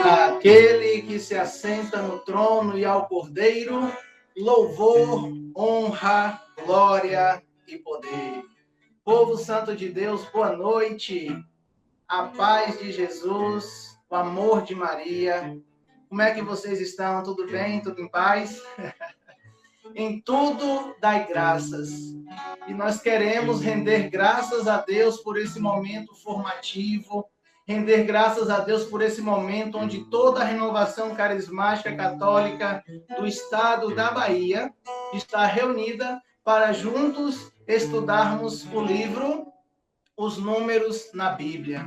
Aquele que se assenta no trono e ao Cordeiro, louvor, honra, glória e poder. Povo santo de Deus, boa noite. A paz de Jesus, o amor de Maria. Como é que vocês estão? Tudo bem? Tudo em paz? Em tudo dai graças. E nós queremos render graças a Deus por esse momento formativo, render graças a Deus por esse momento onde toda a renovação carismática católica do estado da Bahia está reunida para juntos estudarmos o livro Os Números na Bíblia.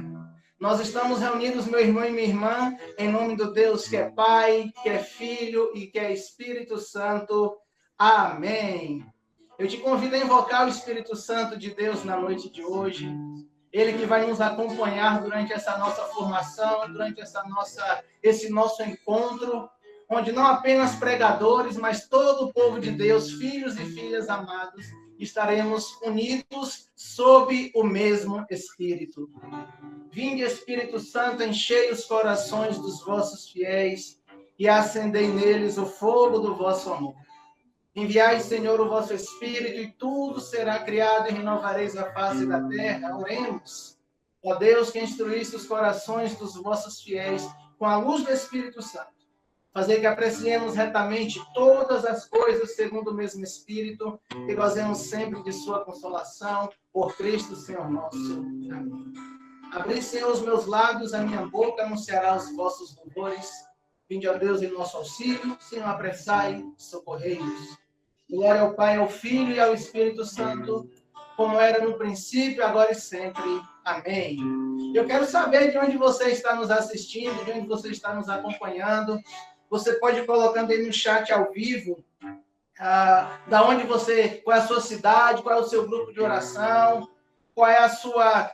Nós estamos reunidos, meu irmão e minha irmã, em nome do Deus que é Pai, que é Filho e que é Espírito Santo. Amém. Eu te convido a invocar o Espírito Santo de Deus na noite de hoje. Ele que vai nos acompanhar durante essa nossa formação, durante esse nosso encontro, onde não apenas pregadores, mas todo o povo de Deus, filhos e filhas amados, estaremos unidos sob o mesmo Espírito. Vinde, Espírito Santo, enchei os corações dos vossos fiéis e acendei neles o fogo do vosso amor. Enviai, Senhor, o vosso Espírito, e tudo será criado e renovareis a face da terra. Oremos. Ó Deus, que instruísse os corações dos vossos fiéis com a luz do Espírito Santo. Fazer que apreciemos retamente todas as coisas segundo o mesmo Espírito e gozemos sempre de sua consolação por Cristo, Senhor nosso. Amém. Abri, Senhor, os meus lábios, a minha boca anunciará os vossos louvores. Vinde, ó Deus, em nosso auxílio, Senhor, apressai, socorrei-nos. Glória ao Pai, ao Filho e ao Espírito Santo, como era no princípio, agora e sempre. Amém. Eu quero saber de onde você está nos assistindo, de onde você está nos acompanhando. Você pode ir colocando aí no chat ao vivo, qual é a sua cidade, qual é o seu grupo de oração, qual é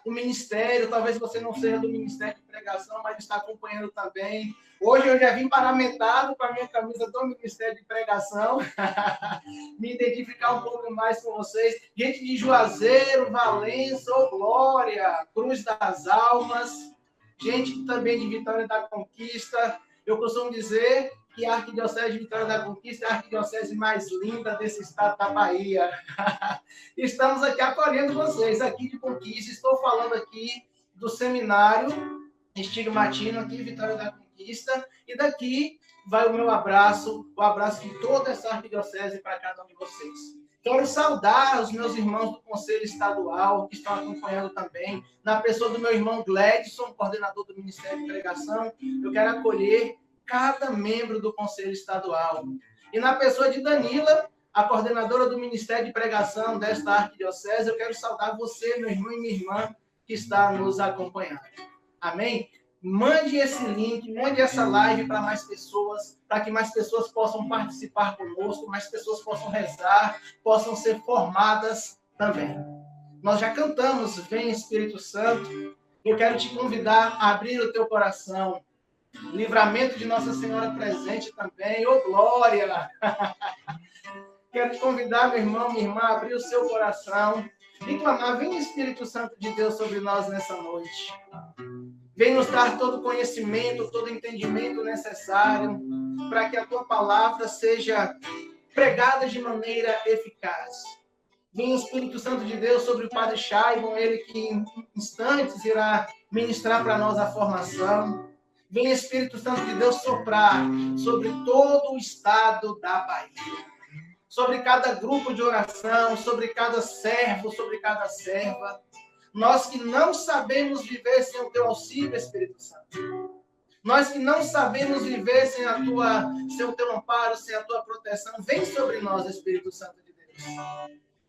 o ministério. Talvez você não seja do ministério de pregação, mas está acompanhando também. Hoje eu já vim paramentado com a minha camisa do Ministério de Pregação, me identificar um pouco mais com vocês. Gente de Juazeiro, Valença, Glória, Cruz das Almas, gente também de Vitória da Conquista. Eu costumo dizer que a Arquidiocese de Vitória da Conquista é a arquidiocese mais linda desse estado da Bahia. Estamos aqui acolhendo vocês, aqui de Conquista. Estou falando aqui do seminário estigmatino aqui em Vitória da Conquista. E daqui vai o meu abraço, o abraço de toda essa arquidiocese para cada um de vocês. Quero saudar os meus irmãos do Conselho Estadual, que estão acompanhando também, na pessoa do meu irmão Gledson, coordenador do Ministério de Pregação. Eu quero acolher cada membro do Conselho Estadual. E na pessoa de Danila, a coordenadora do Ministério de Pregação desta arquidiocese. Eu quero saudar você, meu irmão e minha irmã, que está nos acompanhando. Amém? Mande esse link, mande essa live para mais pessoas, para que mais pessoas possam participar conosco, mais pessoas possam rezar, possam ser formadas também. Nós já cantamos, vem Espírito Santo. Eu quero te convidar a abrir o teu coração. Livramento de Nossa Senhora presente também. Ô, glória! Quero te convidar, meu irmão, minha irmã, a abrir o seu coração e clamar, vem Espírito Santo de Deus sobre nós nessa noite. Vem nos dar todo o conhecimento, todo o entendimento necessário para que a tua palavra seja pregada de maneira eficaz. Vem Espírito Santo de Deus sobre o Padre Shaibon, ele que em instantes irá ministrar para nós a formação. Vem Espírito Santo de Deus soprar sobre todo o estado da Bahia. Sobre cada grupo de oração, sobre cada servo, sobre cada serva. Nós que não sabemos viver sem o teu auxílio, Espírito Santo. Nós que não sabemos viver sem o teu amparo, sem a tua proteção. Vem sobre nós, Espírito Santo de Deus.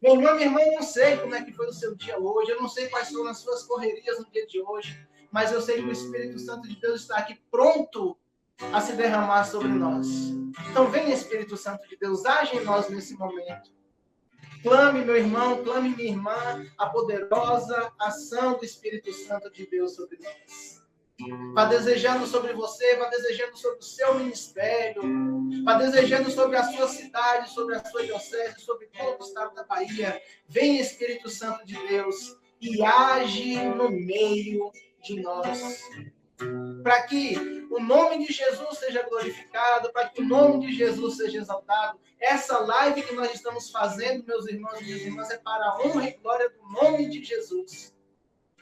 Meu irmão, minha irmã, eu não sei como é que foi o seu dia hoje. Eu não sei quais foram as suas correrias no dia de hoje. Mas eu sei que o Espírito Santo de Deus está aqui pronto a se derramar sobre nós. Então vem, Espírito Santo de Deus, age em nós nesse momento. Clame, meu irmão, clame, minha irmã, a poderosa ação do Espírito Santo de Deus sobre nós. Vá desejando sobre você, vá desejando sobre o seu ministério, vá desejando sobre a sua cidade, sobre a sua diocese, sobre todo o estado da Bahia. Vem, Espírito Santo de Deus, e age no meio de nós. Para que o nome de Jesus seja glorificado, para que o nome de Jesus seja exaltado. Essa live que nós estamos fazendo, meus irmãos e minhas irmãs, é para a honra e glória do nome de Jesus.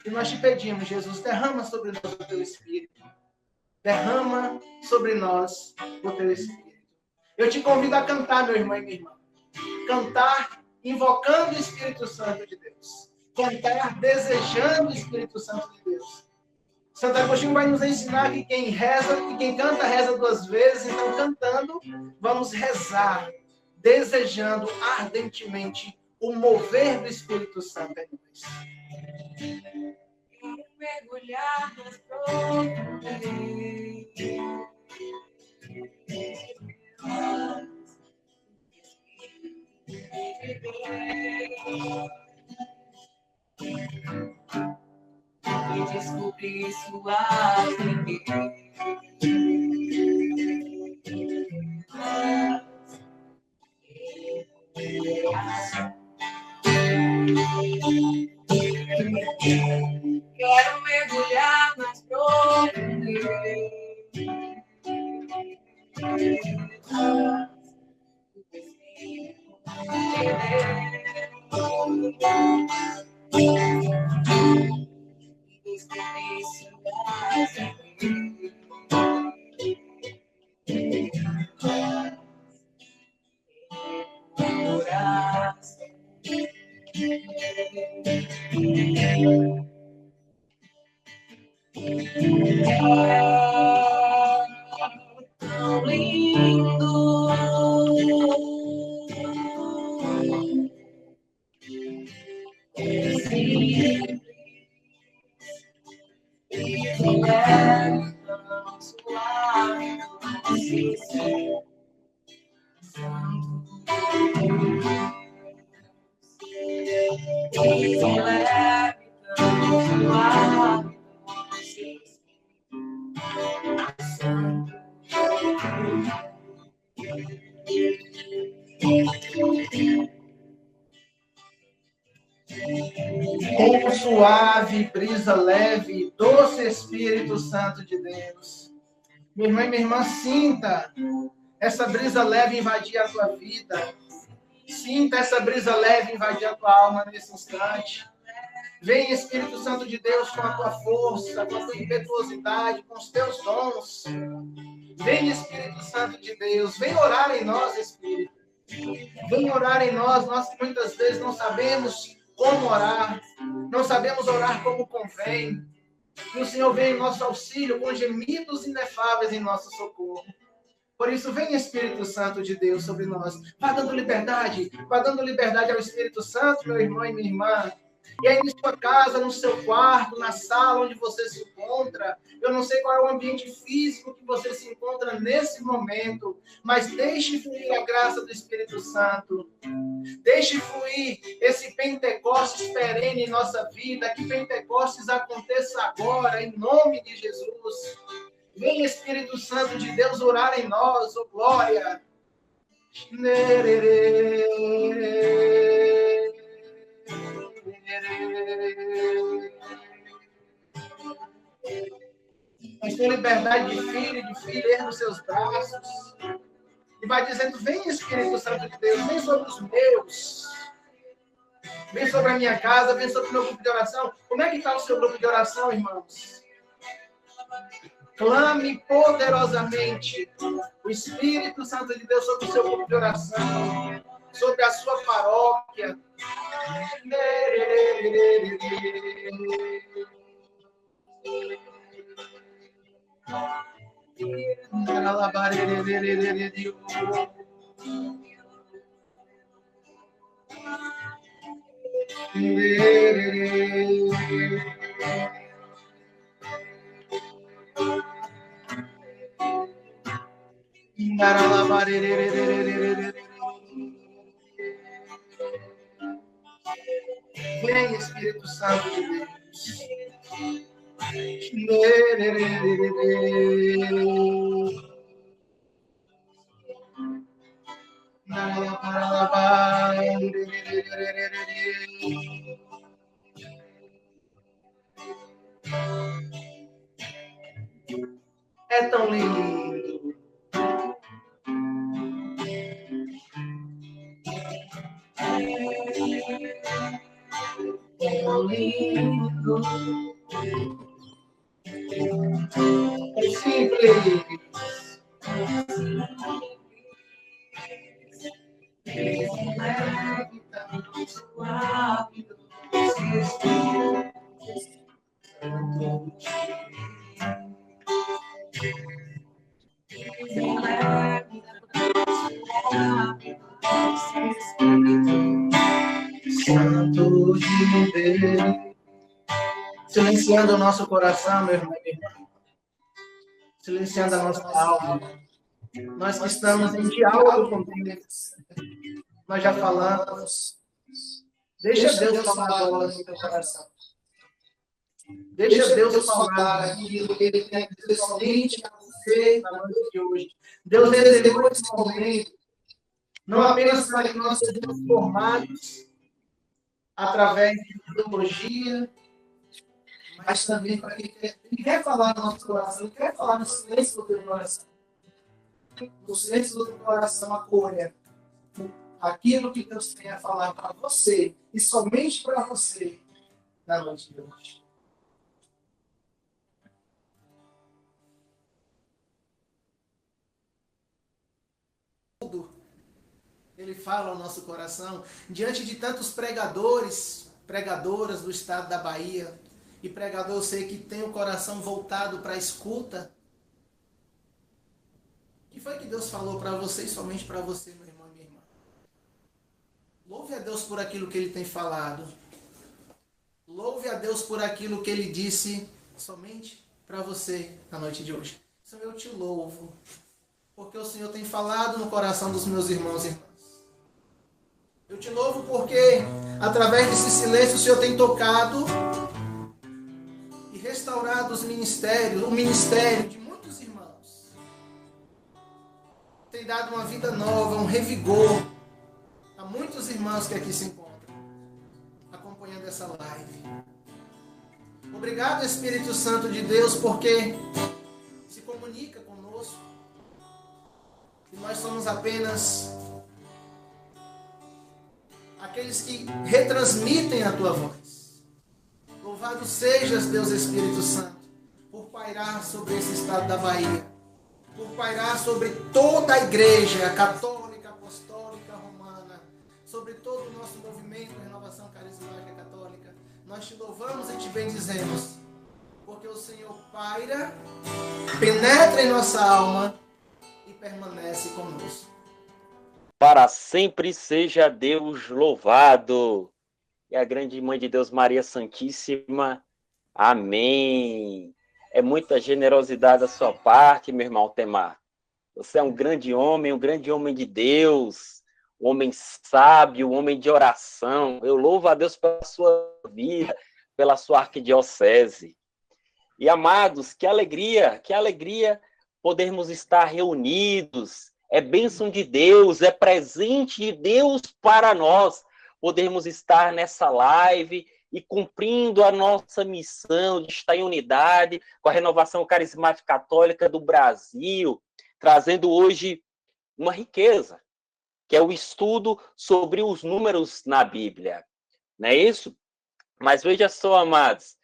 E nós te pedimos, Jesus, derrama sobre nós o teu Espírito. Derrama sobre nós o teu Espírito. Eu te convido a cantar, meu irmão e minha irmã. Cantar invocando o Espírito Santo de Deus. Cantar desejando o Espírito Santo de Deus. Santo Agostinho vai nos ensinar que quem reza, que quem canta, reza duas vezes. Então, cantando, vamos rezar, desejando ardentemente o mover do Espírito Santo em nós. Quero mergulhar nas profundezas. E descobrir sua riqueza. Quero mergulhar nas profundezas. Tão lindo. Simples. E é tão suave. Com suave, brisa leve, doce Espírito Santo de Deus. Minha irmã e minha irmã, sinta essa brisa leve invadir a tua vida. Sinta essa brisa leve invadir a tua alma nesse instante. Vem, Espírito Santo de Deus, com a tua força, com a tua impetuosidade, com os teus dons. Vem, Espírito Santo de Deus, vem orar em nós, Espírito. Vem orar em nós, nós que muitas vezes não sabemos como orar, não sabemos orar como convém. E o Senhor vem em nosso auxílio com gemidos inefáveis em nosso socorro. Por isso, vem Espírito Santo de Deus sobre nós. Vá dando liberdade ao Espírito Santo, meu irmão e minha irmã. E aí, em sua casa, no seu quarto, na sala onde você se encontra, eu não sei qual é o ambiente físico que você se encontra nesse momento, mas deixe fluir a graça do Espírito Santo. Deixe fluir esse Pentecostes perene em nossa vida. Que Pentecostes aconteça agora, em nome de Jesus. Vem Espírito Santo de Deus orar em nós, oh glória. Mas tem liberdade de filho e de filha nos seus braços. E vai dizendo, vem Espírito Santo de Deus, vem sobre os meus. Vem sobre a minha casa, vem sobre o meu grupo de oração. Como é que está o seu grupo de oração, irmãos? Clame poderosamente o Espírito Santo de Deus sobre o seu grupo de oração, sobre a sua paróquia. Vem, Espírito Santo de Deus. É tão lindo. Tão lindo. É simples. Santo de Deus. Silenciando o nosso coração, meu irmão e minha irmã. Silenciando a nossa alma. Nós que estamos em diálogo com Deus. Nós já falamos. Deixa Deus falar agora no teu coração. Deixa Deus falar aquilo que Ele tem a dizer somente a você na noite de hoje. Deus reservou esse momento, não apenas para que nós sejamos formados através de teologia, mas também para quem quer falar no nosso coração, quer falar no silêncio do teu coração. No silêncio do teu coração, acolha aquilo que Deus tem a falar para você e somente para você na noite de hoje. Ele fala ao nosso coração, diante de tantos pregadores, pregadoras do estado da Bahia, e pregador, eu sei que tem o coração voltado para a escuta. O que foi que Deus falou para você e somente para você, meu irmão e minha irmã? Louve a Deus por aquilo que Ele tem falado. Louve a Deus por aquilo que Ele disse somente para você na noite de hoje. Senhor, eu te louvo, porque o Senhor tem falado no coração dos meus irmãos e irmãs. Eu te louvo porque, através desse silêncio, o Senhor tem tocado e restaurado os ministérios, o ministério de muitos irmãos. Tem dado uma vida nova, um revigor a muitos irmãos que aqui se encontram, acompanhando essa live. Obrigado, Espírito Santo de Deus, porque se comunica conosco e nós somos apenas aqueles que retransmitem a tua voz. Louvado sejas, Deus Espírito Santo, por pairar sobre esse estado da Bahia, por pairar sobre toda a igreja católica, apostólica, romana, sobre todo o nosso movimento de renovação carismática católica. Nós te louvamos e te bendizemos, porque o Senhor paira, penetra em nossa alma e permanece conosco. Para sempre seja Deus louvado. E a grande Mãe de Deus, Maria Santíssima. Amém. É muita generosidade da sua parte, meu irmão Altemar. Você é um grande homem de Deus, um homem sábio, um homem de oração. Eu louvo a Deus pela sua vida, pela sua arquidiocese. E, amados, que alegria podermos estar reunidos. É bênção de Deus, é presente de Deus para nós podermos estar nessa live e cumprindo a nossa missão de estar em unidade com a renovação carismática católica do Brasil, trazendo hoje uma riqueza, que é o estudo sobre os números na Bíblia. Não é isso? Mas veja só, amados,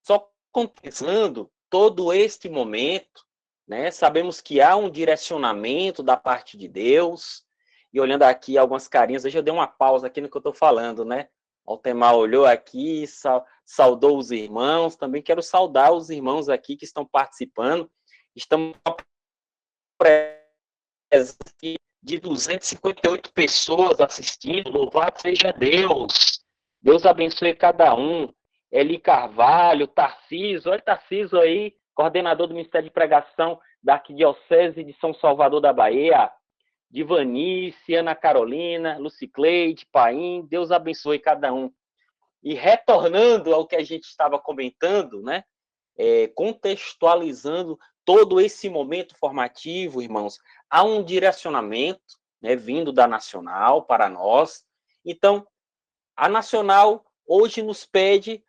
só contextualizando todo este momento, né, sabemos que há um direcionamento da parte de Deus, e olhando aqui algumas carinhas, deixa eu dar uma pausa aqui no que eu estou falando, né? Altemar olhou aqui, saudou os irmãos, também quero saudar os irmãos aqui que estão participando. Estamos com a presença de 258 pessoas assistindo, louvado seja Deus. Deus abençoe cada um. Eli Carvalho, Tarciso, olha Tarciso aí, coordenador do Ministério de Pregação da Arquidiocese de São Salvador da Bahia. Divanice, Ana Carolina, Lucicleide, Paim, Deus abençoe cada um. E retornando ao que a gente estava comentando, né, contextualizando todo esse momento formativo, irmãos, há um direcionamento, né, vindo da Nacional para nós. Então, a Nacional hoje nos pede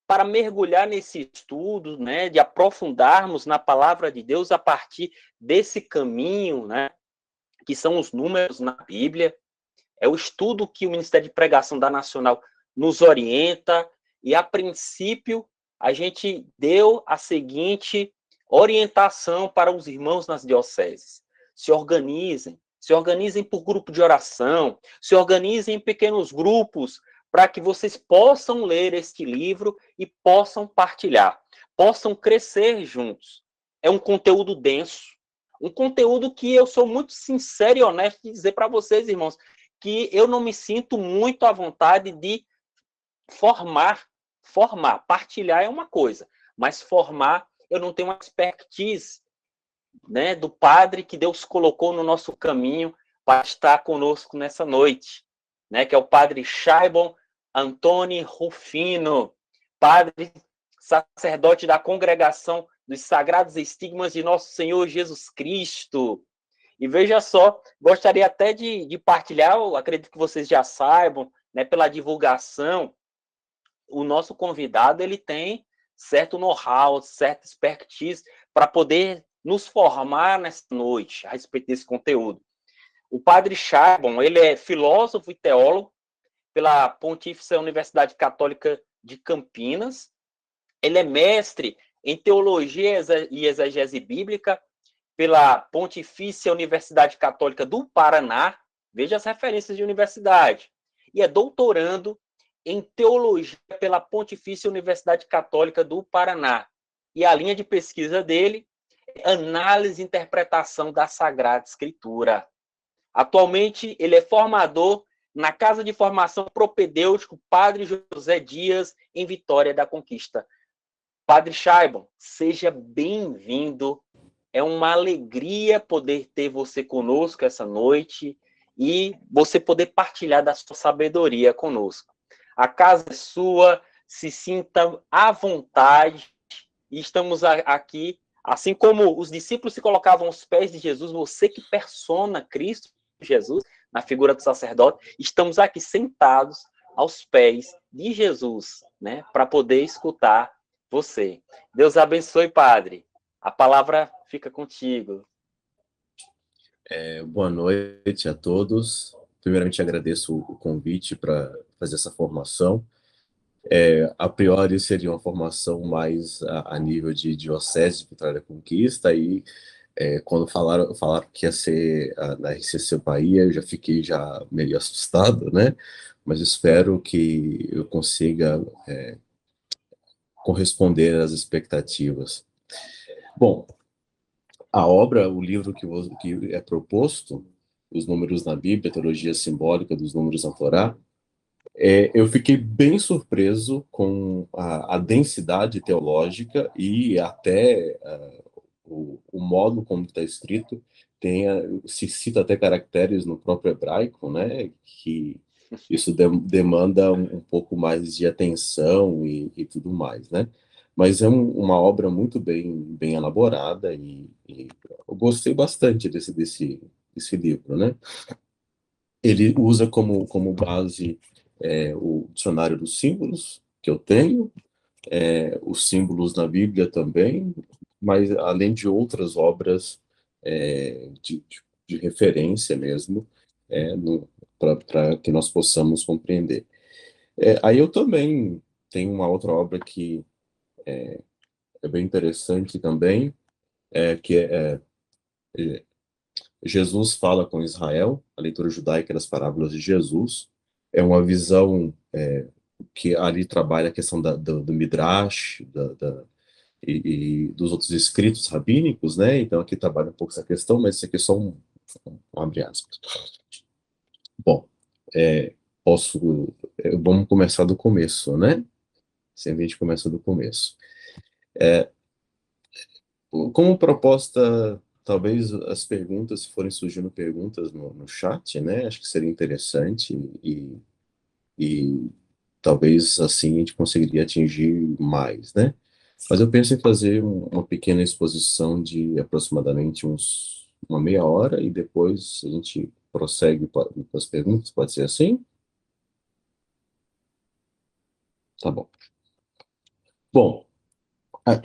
para mergulhar nesse estudo, né, de aprofundarmos na palavra de Deus a partir desse caminho, né, que são os números na Bíblia. É o estudo que o Ministério de Pregação da Nacional nos orienta, e a princípio a gente deu a seguinte orientação para os irmãos nas dioceses: se organizem por grupo de oração, se organizem em pequenos grupos, para que vocês possam ler este livro e possam partilhar, possam crescer juntos. É um conteúdo denso, um conteúdo que eu sou muito sincero e honesto de dizer para vocês, irmãos, que eu não me sinto muito à vontade de formar. Partilhar é uma coisa, mas formar, eu não tenho uma expertise, né, do padre que Deus colocou no nosso caminho para estar conosco nessa noite, né, que é o padre Shaibon Antônio Rufino, padre sacerdote da Congregação dos Sagrados Estigmas de Nosso Senhor Jesus Cristo. E veja só, gostaria até de partilhar, eu acredito que vocês já saibam, né, pela divulgação, o nosso convidado ele tem certo know-how, certa expertise para poder nos formar nessa noite a respeito desse conteúdo. O padre Shaibon, ele é filósofo e teólogo pela Pontifícia Universidade Católica de Campinas. Ele é mestre em teologia e exegese bíblica pela Pontifícia Universidade Católica do Paraná. Veja as referências de universidade. E é doutorando em teologia pela Pontifícia Universidade Católica do Paraná. E a linha de pesquisa dele é análise e interpretação da Sagrada Escritura. Atualmente, ele é formador na Casa de Formação Propedêutico Padre José Dias, em Vitória da Conquista. Padre Shaibon, seja bem-vindo. É uma alegria poder ter você conosco essa noite e você poder partilhar da sua sabedoria conosco. A casa é sua, se sinta à vontade. E estamos aqui, assim como os discípulos se colocavam aos pés de Jesus, você que persona Cristo Jesus, na figura do sacerdote, estamos aqui sentados aos pés de Jesus, né, para poder escutar você. Deus abençoe, Padre. A palavra fica contigo. Boa noite a todos. Primeiramente, agradeço o convite para fazer essa formação. A priori, seria uma formação mais a nível de diocese de Vitória da Conquista, e quando falaram que ia ser na RCC Bahia, eu já fiquei meio assustado, né? Mas espero que eu consiga corresponder às expectativas. Bom, a obra, o livro que é proposto, Os Números na Bíblia, a Teologia Simbólica dos Números na Torá, eu fiquei bem surpreso com a densidade teológica e até o modo como está escrito. Se cita até caracteres no próprio hebraico, né, que isso demanda um pouco mais de atenção e tudo mais, né? Mas é uma obra muito bem elaborada e eu gostei bastante desse livro, né? Ele usa como base o dicionário dos símbolos que eu tenho, os símbolos na Bíblia também, mas além de outras obras de referência mesmo, para que nós possamos compreender. Aí eu também tenho uma outra obra que é bem interessante também, que Jesus fala com Israel, a leitura judaica das parábolas de Jesus. É uma visão que ali trabalha a questão do Midrash, e dos outros escritos rabínicos, né? Então aqui trabalha um pouco essa questão, mas isso aqui é só um abre aspas. Bom, vamos começar do começo, né? Sempre a gente começa do começo. Como proposta, talvez as perguntas, se forem surgindo perguntas no chat, né? Acho que seria interessante e talvez assim a gente conseguiria atingir mais, né? Mas eu penso em fazer uma pequena exposição de aproximadamente uma meia hora e depois a gente prossegue com as perguntas, pode ser assim? Tá bom. Bom,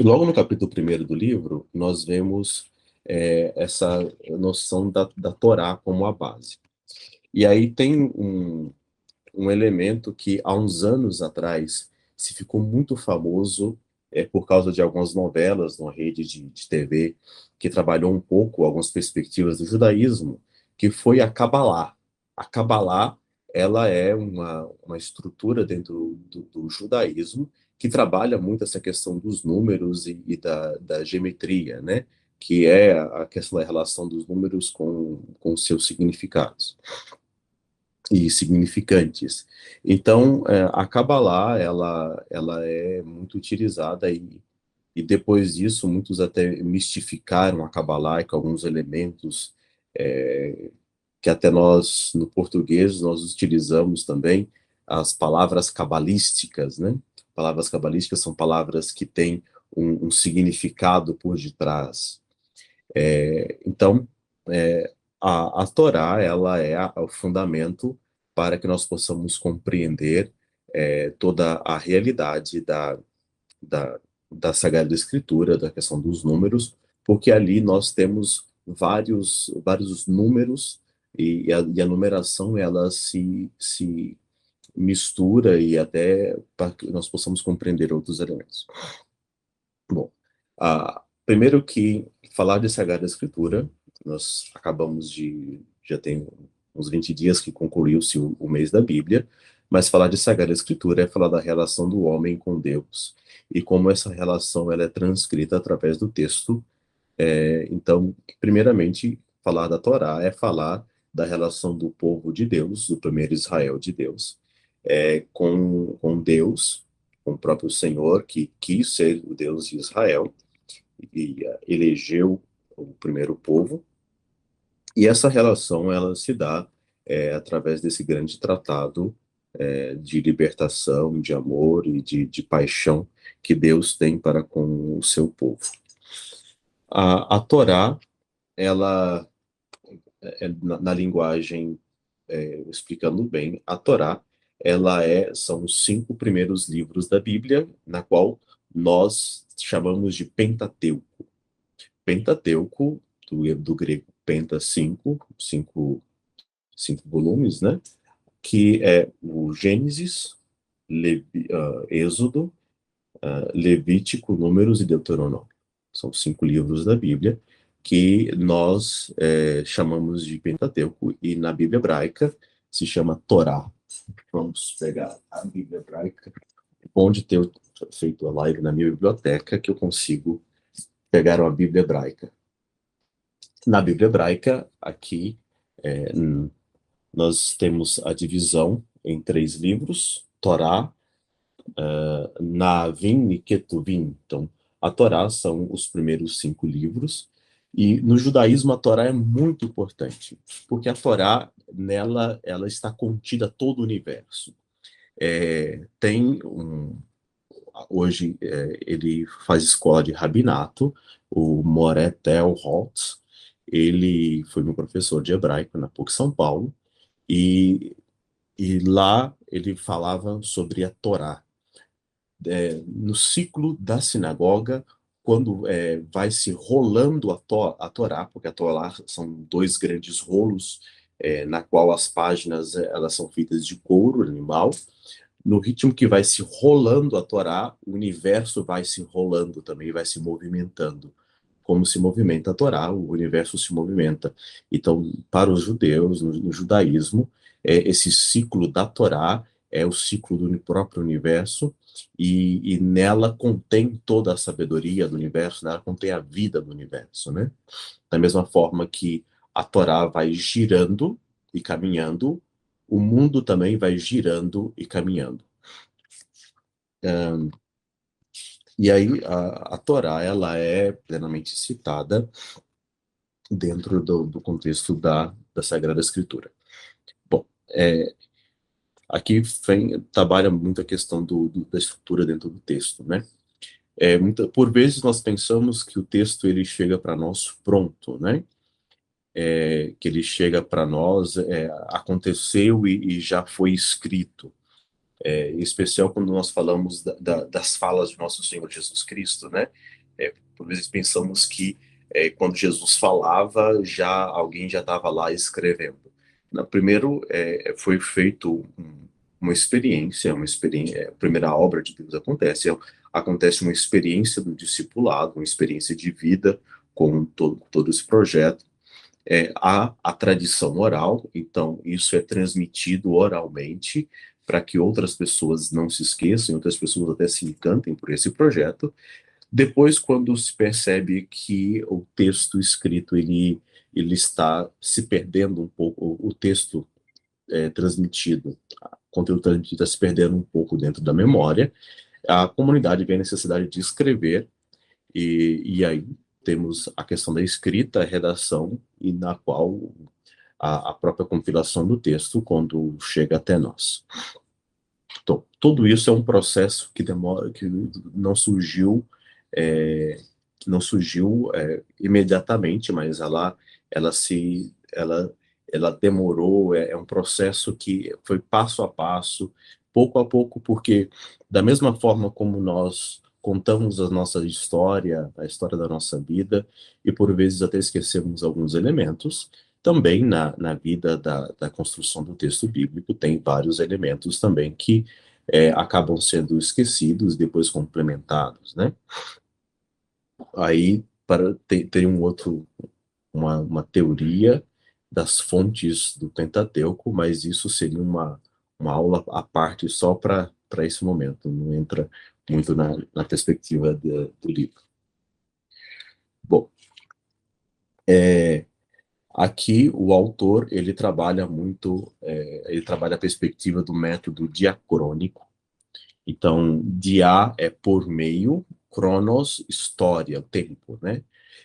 logo no capítulo 1º do livro, nós vemos essa noção da Torá como a base. E aí tem um elemento que há uns anos atrás se ficou muito famoso por causa de algumas novelas numa rede de TV que trabalhou um pouco algumas perspectivas do judaísmo, que foi a Cabalá. A Cabalá, ela é uma estrutura dentro do judaísmo que trabalha muito essa questão dos números e da geometria, né? Que é a questão da relação dos números com seus significados e significantes. Então, a Kabbalah, ela é muito utilizada e depois disso, muitos até mistificaram a Kabbalah com alguns elementos que até nós, no português, nós utilizamos também as palavras cabalísticas, né? Palavras cabalísticas são palavras que têm um significado por detrás. Então, a Torá, ela é o fundamento para que nós possamos compreender toda a realidade da Sagrada Escritura, da questão dos números, porque ali nós temos vários números e a numeração, ela se mistura e até para que nós possamos compreender outros elementos. Bom, primeiro que falar de Sagrada Escritura, nós já tem uns 20 dias que concluiu-se o mês da Bíblia, mas falar de Sagrada Escritura é falar da relação do homem com Deus e como essa relação ela é transcrita através do texto. Então, primeiramente, falar da Torá é falar da relação do povo de Deus, do primeiro Israel de Deus, com Deus, com o próprio Senhor, que quis ser o Deus de Israel e elegeu o primeiro povo. E essa relação ela se dá através desse grande tratado de libertação, de amor e de paixão que Deus tem para com o seu povo. A Torá, ela, na linguagem, explicando bem, a Torá, são os 5 primeiros livros da Bíblia, na qual nós chamamos de Pentateuco. Pentateuco, do grego penta, 5 volumes, né? Que é o Gênesis, Êxodo, Levítico, Números e Deuteronômio. São 5 livros da Bíblia que nós chamamos de Pentateuco, e na Bíblia hebraica se chama Torá. Vamos pegar a Bíblia hebraica. É bom de ter feito a live na minha biblioteca que eu consigo pegar uma Bíblia hebraica. Na Bíblia hebraica, aqui, nós temos a divisão em 3 livros: Torá, Navim e Ketuvim. Então, a Torá são os primeiros 5 livros, e no judaísmo a Torá é muito importante, porque a Torá, nela, ela está contida todo o universo. Hoje, ele faz escola de rabinato, o Moré Tel Holtz. Ele foi meu professor de hebraico na PUC São Paulo, e, e lá ele falava sobre a Torá. No ciclo da sinagoga, quando vai se rolando a Torá, porque a Torá são 2 grandes rolos, na qual as páginas elas são feitas de couro animal. No ritmo que vai se rolando a Torá, o universo vai se rolando também, vai se movimentando. Como se movimenta a Torá, o universo se movimenta. Então, para os judeus, no judaísmo, esse ciclo da Torá é o ciclo do próprio universo, e nela contém toda a sabedoria do universo, nela contém a vida do universo, né? Da mesma forma que a Torá vai girando e caminhando, o mundo também vai girando e caminhando. E aí a Torá, ela é plenamente citada dentro do contexto da Sagrada Escritura. Bom, aqui trabalha muito a questão da estrutura dentro do texto, né? Por vezes nós pensamos que o texto ele chega para nós pronto, né? Que ele chega para nós, aconteceu e já foi escrito. Em especial quando nós falamos das falas de nosso Senhor Jesus Cristo, né? Por vezes pensamos que quando Jesus falava, alguém já estava lá escrevendo. Primeiro, foi feito uma experiência, a primeira obra de Deus acontece uma experiência do discipulado, uma experiência de vida com todo esse projeto. Há a tradição oral, então isso é transmitido oralmente para que outras pessoas não se esqueçam, outras pessoas até se encantem por esse projeto. Depois, quando se percebe que o texto escrito ele está se perdendo um pouco, o texto transmitido, o conteúdo transmitido está se perdendo um pouco dentro da memória, a comunidade vê a necessidade de escrever, e aí temos a questão da escrita, a redação, e na qual a própria compilação do texto, quando chega até nós. Então, tudo isso é um processo que não surgiu imediatamente, mas ela demorou. É um processo que foi passo a passo, pouco a pouco, porque da mesma forma como nós contamos a nossa história, a história da nossa vida, e por vezes até esquecemos alguns elementos, também na vida da construção do texto bíblico tem vários elementos também que acabam sendo esquecidos, depois complementados, né? Aí tem uma teoria das fontes do Pentateuco, mas isso seria uma aula à parte só para esse momento, não entra muito na perspectiva do livro. Bom, aqui o autor ele trabalha a perspectiva do método diacrônico. Então, dia é por meio, cronos, história, o tempo, né?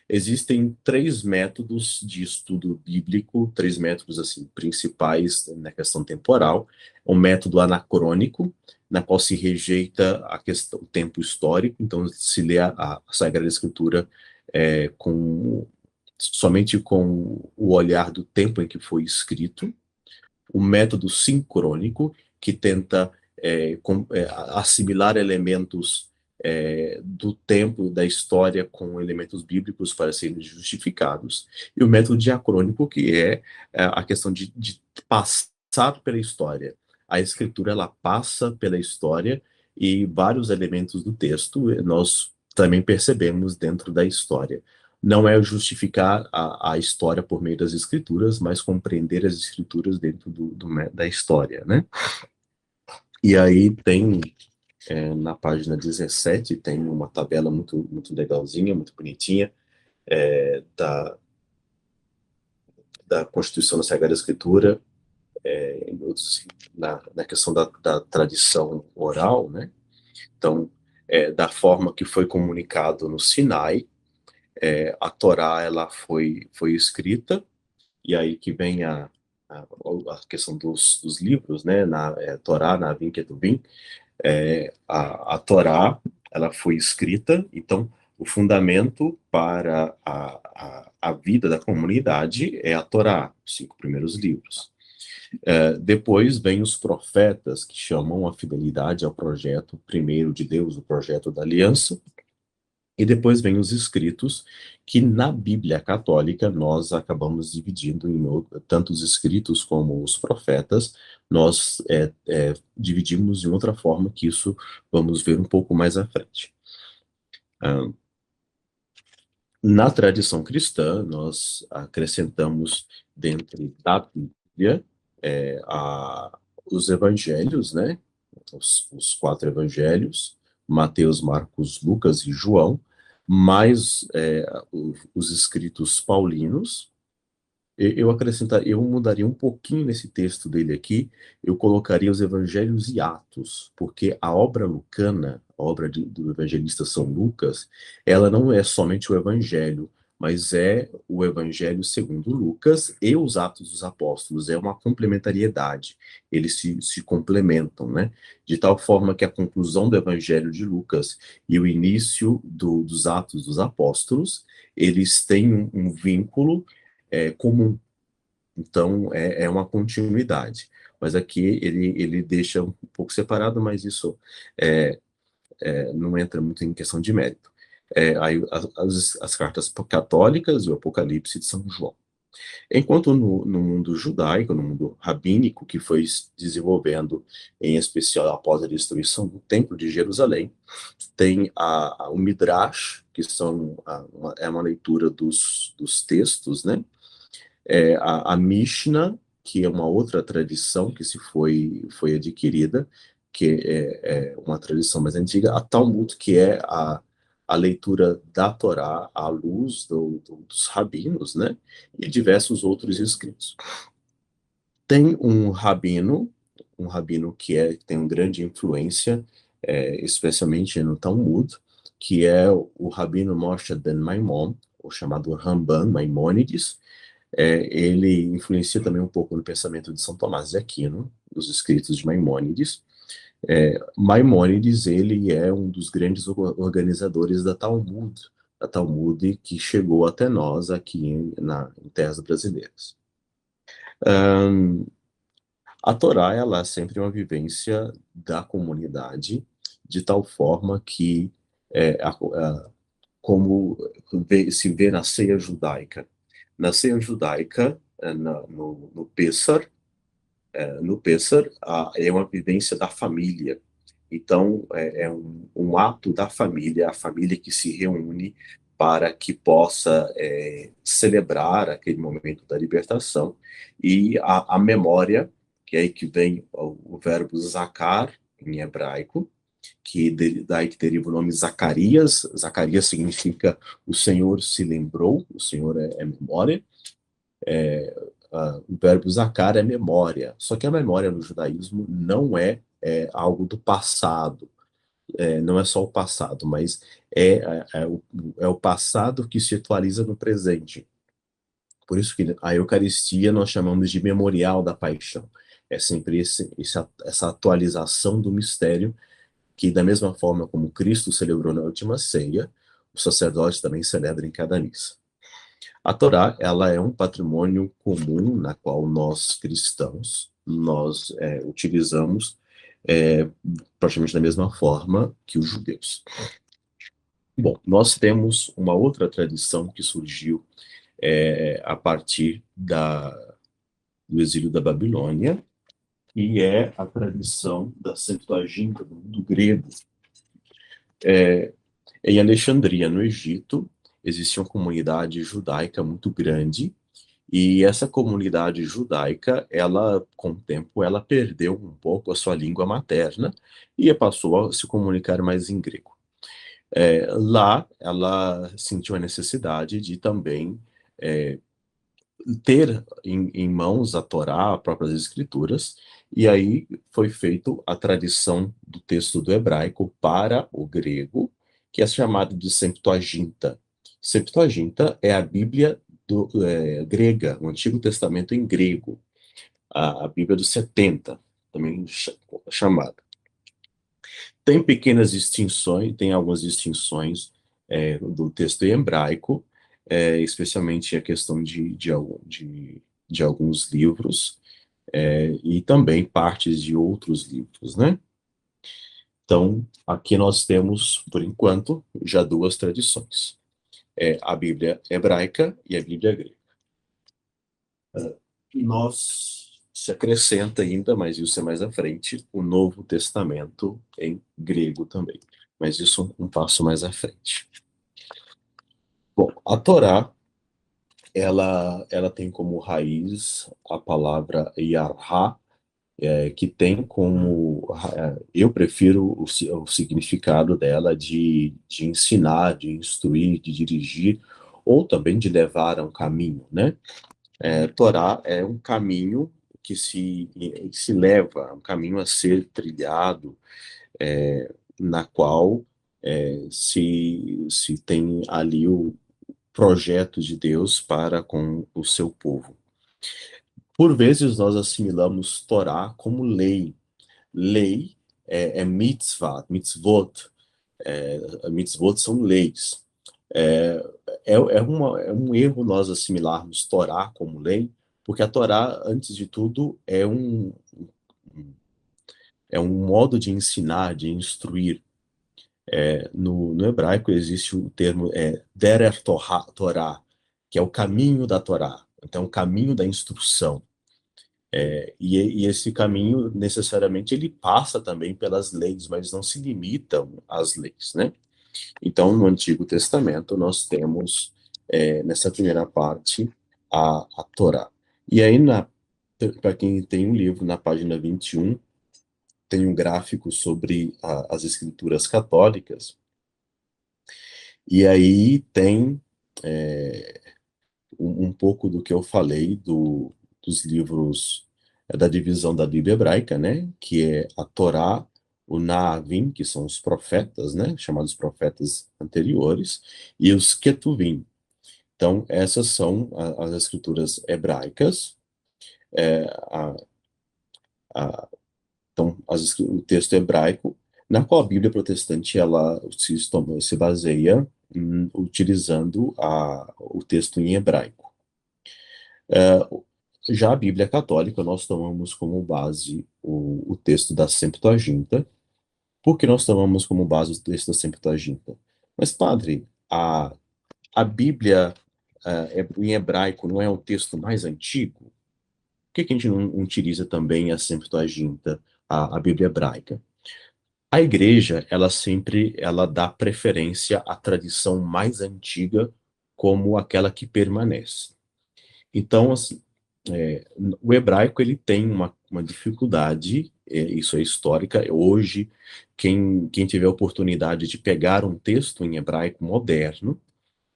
Existem 3 métodos de estudo bíblico, 3 métodos assim principais na questão temporal. O método anacrônico, na qual se rejeita o tempo histórico, então se lê a Sagrada Escritura somente com o olhar do tempo em que foi escrito. O método sincrônico, que tenta assimilar elementos do tempo, da história, com elementos bíblicos para serem justificados. E o método diacrônico, que é a questão de passar pela história. A escritura, ela passa pela história, e vários elementos do texto nós também percebemos dentro da história. Não é justificar a história por meio das escrituras, mas compreender as escrituras dentro da história, né? E aí tem, na página 17, tem uma tabela muito, muito legalzinha, muito bonitinha, da Constituição da Sagrada Escritura, na questão da tradição oral, né? Então, da forma que foi comunicado no Sinai, a Torá ela foi escrita, e aí que vem a questão dos livros, né? Torá, Navim, Ketuvim. A Torá ela foi escrita, então o fundamento para a vida da comunidade é a Torá, os 5 primeiros livros. Depois vem os profetas, que chamam a fidelidade ao projeto primeiro de Deus, o projeto da aliança, e depois vem os escritos, que na Bíblia Católica nós acabamos dividindo tanto os escritos como os profetas, nós dividimos de outra forma, que isso vamos ver um pouco mais à frente. Na tradição cristã, nós acrescentamos dentro da Bíblia os evangelhos, né? Os 4 evangelhos, Mateus, Marcos, Lucas e João, mais os escritos paulinos. Eu mudaria um pouquinho nesse texto dele aqui, eu colocaria os evangelhos e Atos, porque a obra lucana, a obra do evangelista São Lucas, ela não é somente o evangelho, mas é o evangelho segundo Lucas e os Atos dos Apóstolos, é uma complementariedade, eles se complementam, né? De tal forma que a conclusão do evangelho de Lucas e o início dos Atos dos Apóstolos, eles têm um vínculo comum. Então, é uma continuidade. Mas aqui ele deixa um pouco separado, mas isso não entra muito em questão de mérito. Aí, as cartas católicas e o Apocalipse de São João. Enquanto no mundo judaico, no mundo rabínico, que foi desenvolvendo, em especial após a destruição do Templo de Jerusalém, tem o Midrash, que é uma leitura dos textos, né? A Mishnah, que é uma outra tradição que foi adquirida, que é uma tradição mais antiga, a Talmud, que é a leitura da Torá à luz dos rabinos, né? E diversos outros escritos. Tem um rabino que tem uma grande influência, especialmente no Talmud, que é o rabino Moshe ben Maimon, o chamado Ramban Maimônides. Ele influencia também um pouco no pensamento de São Tomás de Aquino, nos escritos de Maimônides. Maimônides, ele é um dos grandes organizadores da Talmud que chegou até nós aqui em terras brasileiras. A Torá, ela é sempre uma vivência da comunidade, de tal forma que, como se vê na ceia judaica. Na ceia judaica, no Pessar, é uma vivência da família. Então, é um ato da família, a família que se reúne para que possa celebrar aquele momento da libertação. E a memória, que é aí que vem o verbo zakar, em hebraico, daí que deriva o nome Zacarias. Zacarias significa o Senhor se lembrou, o Senhor é memória. O verbo zakar é memória, só que a memória no judaísmo não é algo do passado, não é só o passado, mas é o passado que se atualiza no presente. Por isso que a Eucaristia nós chamamos de memorial da paixão. É sempre essa atualização do mistério, que da mesma forma como Cristo celebrou na última ceia, o sacerdote também celebra em cada missa. A Torá, ela é um patrimônio comum na qual nós cristãos utilizamos praticamente da mesma forma que os judeus. Bom, nós temos uma outra tradição que surgiu a partir do exílio da Babilônia, e é a tradição da Septuaginta do grego. Em Alexandria, no Egito, existia uma comunidade judaica muito grande, e essa comunidade judaica, com o tempo, ela perdeu um pouco a sua língua materna e passou a se comunicar mais em grego. Lá, ela sentiu a necessidade de também ter em mãos a Torá, as próprias Escrituras, e aí foi feito a tradição do texto do hebraico para o grego, que é chamado de Septuaginta. Septuaginta é a Bíblia grega, o Antigo Testamento em grego, a Bíblia dos 70, também chamada. Tem pequenas distinções, tem algumas distinções do texto em hebraico, especialmente a questão de alguns livros, e também partes de outros livros, né? Então, aqui nós temos, por enquanto, já duas tradições. A Bíblia hebraica e a Bíblia grega. Nós se acrescenta ainda, mas isso é mais à frente, o Novo Testamento em grego também. Mas isso um passo mais à frente. Bom, a Torá, ela tem como raiz a palavra Yarha, que tem como... eu prefiro o significado dela de ensinar, de instruir, de dirigir, ou também de levar a um caminho, né? Torá é um caminho que se leva, um caminho a ser trilhado, na qual se tem ali o projeto de Deus para com o seu povo. Por vezes nós assimilamos Torá como lei. Lei é mitzvah, mitzvot. Mitzvot são leis. É um erro nós assimilarmos Torá como lei, porque a Torá, antes de tudo, é um modo de ensinar, de instruir. No hebraico existe o termo Derer Torá, que é o caminho da Torá, então o caminho da instrução. E esse caminho, necessariamente, ele passa também pelas leis, mas não se limitam às leis, né? Então, no Antigo Testamento, nós temos, nessa primeira parte, a Torá. E aí, para quem tem um livro, na página 21, tem um gráfico sobre as escrituras católicas, e aí tem um pouco do que eu falei dos livros da divisão da Bíblia hebraica, né? Que é a Torá, o Naavim, que são os profetas, né? Chamados profetas anteriores, e os Ketuvim. Então, essas são as escrituras hebraicas. Então, o texto hebraico, na qual a Bíblia protestante ela se baseia utilizando o texto em hebraico. Já a Bíblia católica, nós tomamos como base o texto da Septuaginta. Por que nós tomamos como base o texto da Septuaginta? Mas, padre, a Bíblia em hebraico não é o texto mais antigo? Por que a gente não utiliza também a Septuaginta, a Bíblia hebraica? A igreja, ela dá preferência à tradição mais antiga como aquela que permanece. Então, assim, o hebraico ele tem uma dificuldade, isso é histórica. Hoje, quem tiver a oportunidade de pegar um texto em hebraico moderno,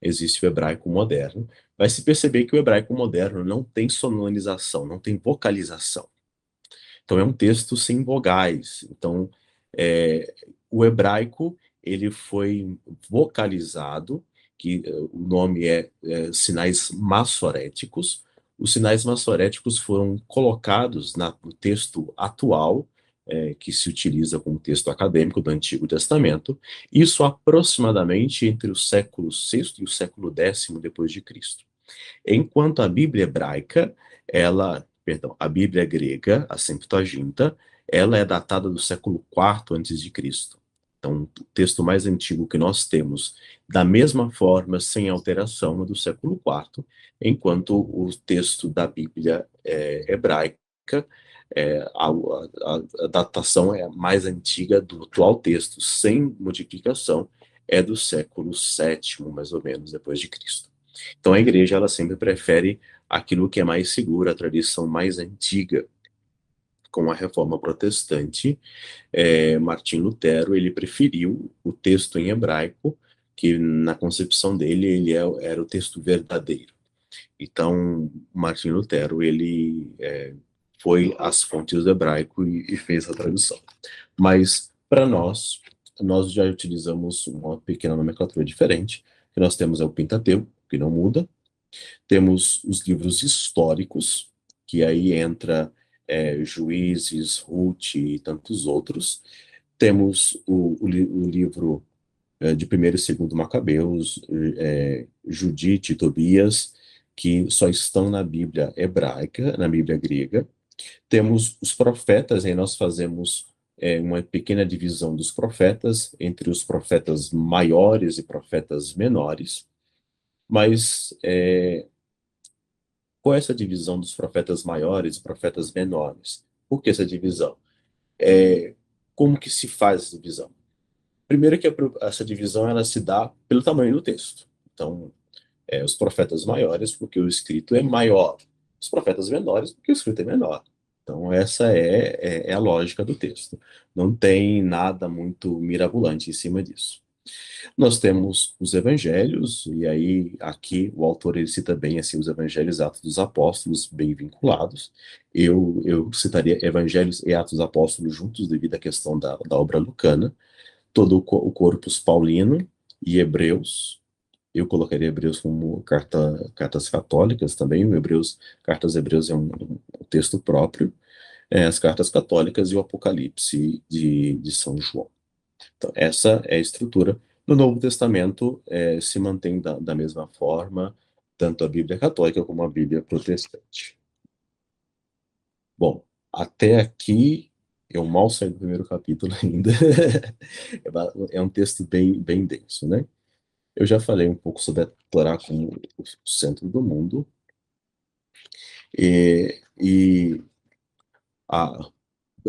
existe o hebraico moderno, vai se perceber que o hebraico moderno não tem sonorização, não tem vocalização. Então é um texto sem vogais. Então o hebraico ele foi vocalizado, que o nome é sinais massoréticos. Os sinais massoréticos foram colocados no texto atual, que se utiliza como texto acadêmico do Antigo Testamento, isso aproximadamente entre o século VI e o século X depois de Cristo. Enquanto a Bíblia hebraica, a Bíblia grega, a Septuaginta, ela é datada do século IV antes de Cristo. Então, o texto mais antigo que nós temos, da mesma forma, sem alteração, é do século IV, enquanto o texto da Bíblia hebraica, a datação é mais antiga do atual texto, sem modificação, é do século VII, mais ou menos, depois de Cristo. Então, a igreja ela sempre prefere aquilo que é mais seguro, a tradição mais antiga. Com a Reforma Protestante, Martim Lutero ele preferiu o texto em hebraico, que na concepção dele era o texto verdadeiro. Então, Martinho Lutero, ele foi às fontes do hebraico e fez a tradução. Mas, para nós já utilizamos uma pequena nomenclatura diferente, que nós temos o Pentateuco, que não muda, temos os livros históricos, que aí entra Juízes, Ruth e tantos outros, temos o livro de primeiro e segundo Macabeus, Judite e Tobias, que só estão na Bíblia hebraica, na Bíblia grega. Temos os profetas, aí nós fazemos uma pequena divisão dos profetas, entre os profetas maiores e profetas menores. Mas qual é essa divisão dos profetas maiores e profetas menores? Por que essa divisão? Como que se faz essa divisão? Primeiro que essa divisão ela se dá pelo tamanho do texto. Então, os profetas maiores, porque o escrito é maior. Os profetas menores, porque o escrito é menor. Então, essa é a lógica do texto. Não tem nada muito mirabolante em cima disso. Nós temos os evangelhos, e aí aqui o autor ele cita bem assim, os evangelhos e Atos dos Apóstolos, bem vinculados. Eu citaria evangelhos e Atos dos Apóstolos juntos devido à questão da obra lucana. Todo o corpus paulino e Hebreus. Eu colocaria Hebreus como cartas católicas também. Cartas Hebreus é um texto próprio. As cartas católicas e o Apocalipse de São João. Então, essa é a estrutura. No Novo Testamento se mantém da mesma forma, tanto a Bíblia católica como a Bíblia protestante. Bom, até aqui eu mal saí do primeiro capítulo ainda. É um texto bem denso, né? Eu já falei um pouco sobre a Torá como o centro do mundo. E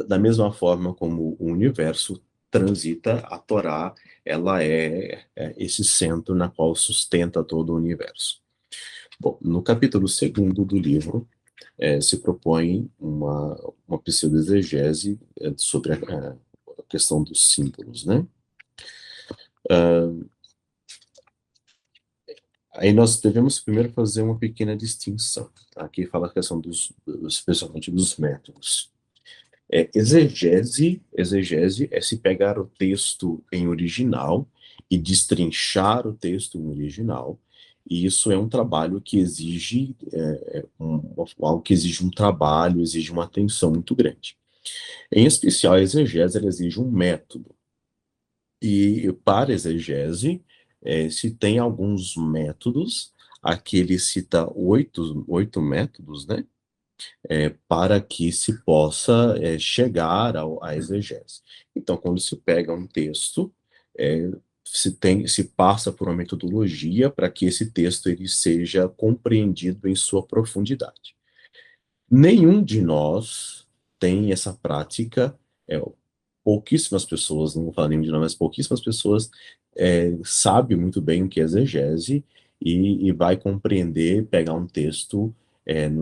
da mesma forma como o universo transita, a Torá, ela é esse centro na qual sustenta todo o universo. Bom, no capítulo 2º do livro, se propõe uma pseudo-exegese sobre a questão dos símbolos, né? Aí nós devemos primeiro fazer uma pequena distinção. Aqui fala a questão especialmente dos métodos. Exegese é se pegar o texto em original e destrinchar o texto em original, e isso é um trabalho que exige algo que exige um trabalho, exige uma atenção muito grande. Em especial, a exegese ela exige um método. E para a exegese, se tem alguns métodos, aqui ele cita oito métodos, né? Para que se possa chegar à exegese. Então, quando se pega um texto, se passa por uma metodologia para que esse texto ele seja compreendido em sua profundidade. Nenhum de nós tem essa prática, pouquíssimas pessoas, não vou falar nenhum de nós, mas pouquíssimas pessoas sabem muito bem o que é exegese e vai compreender, pegar um texto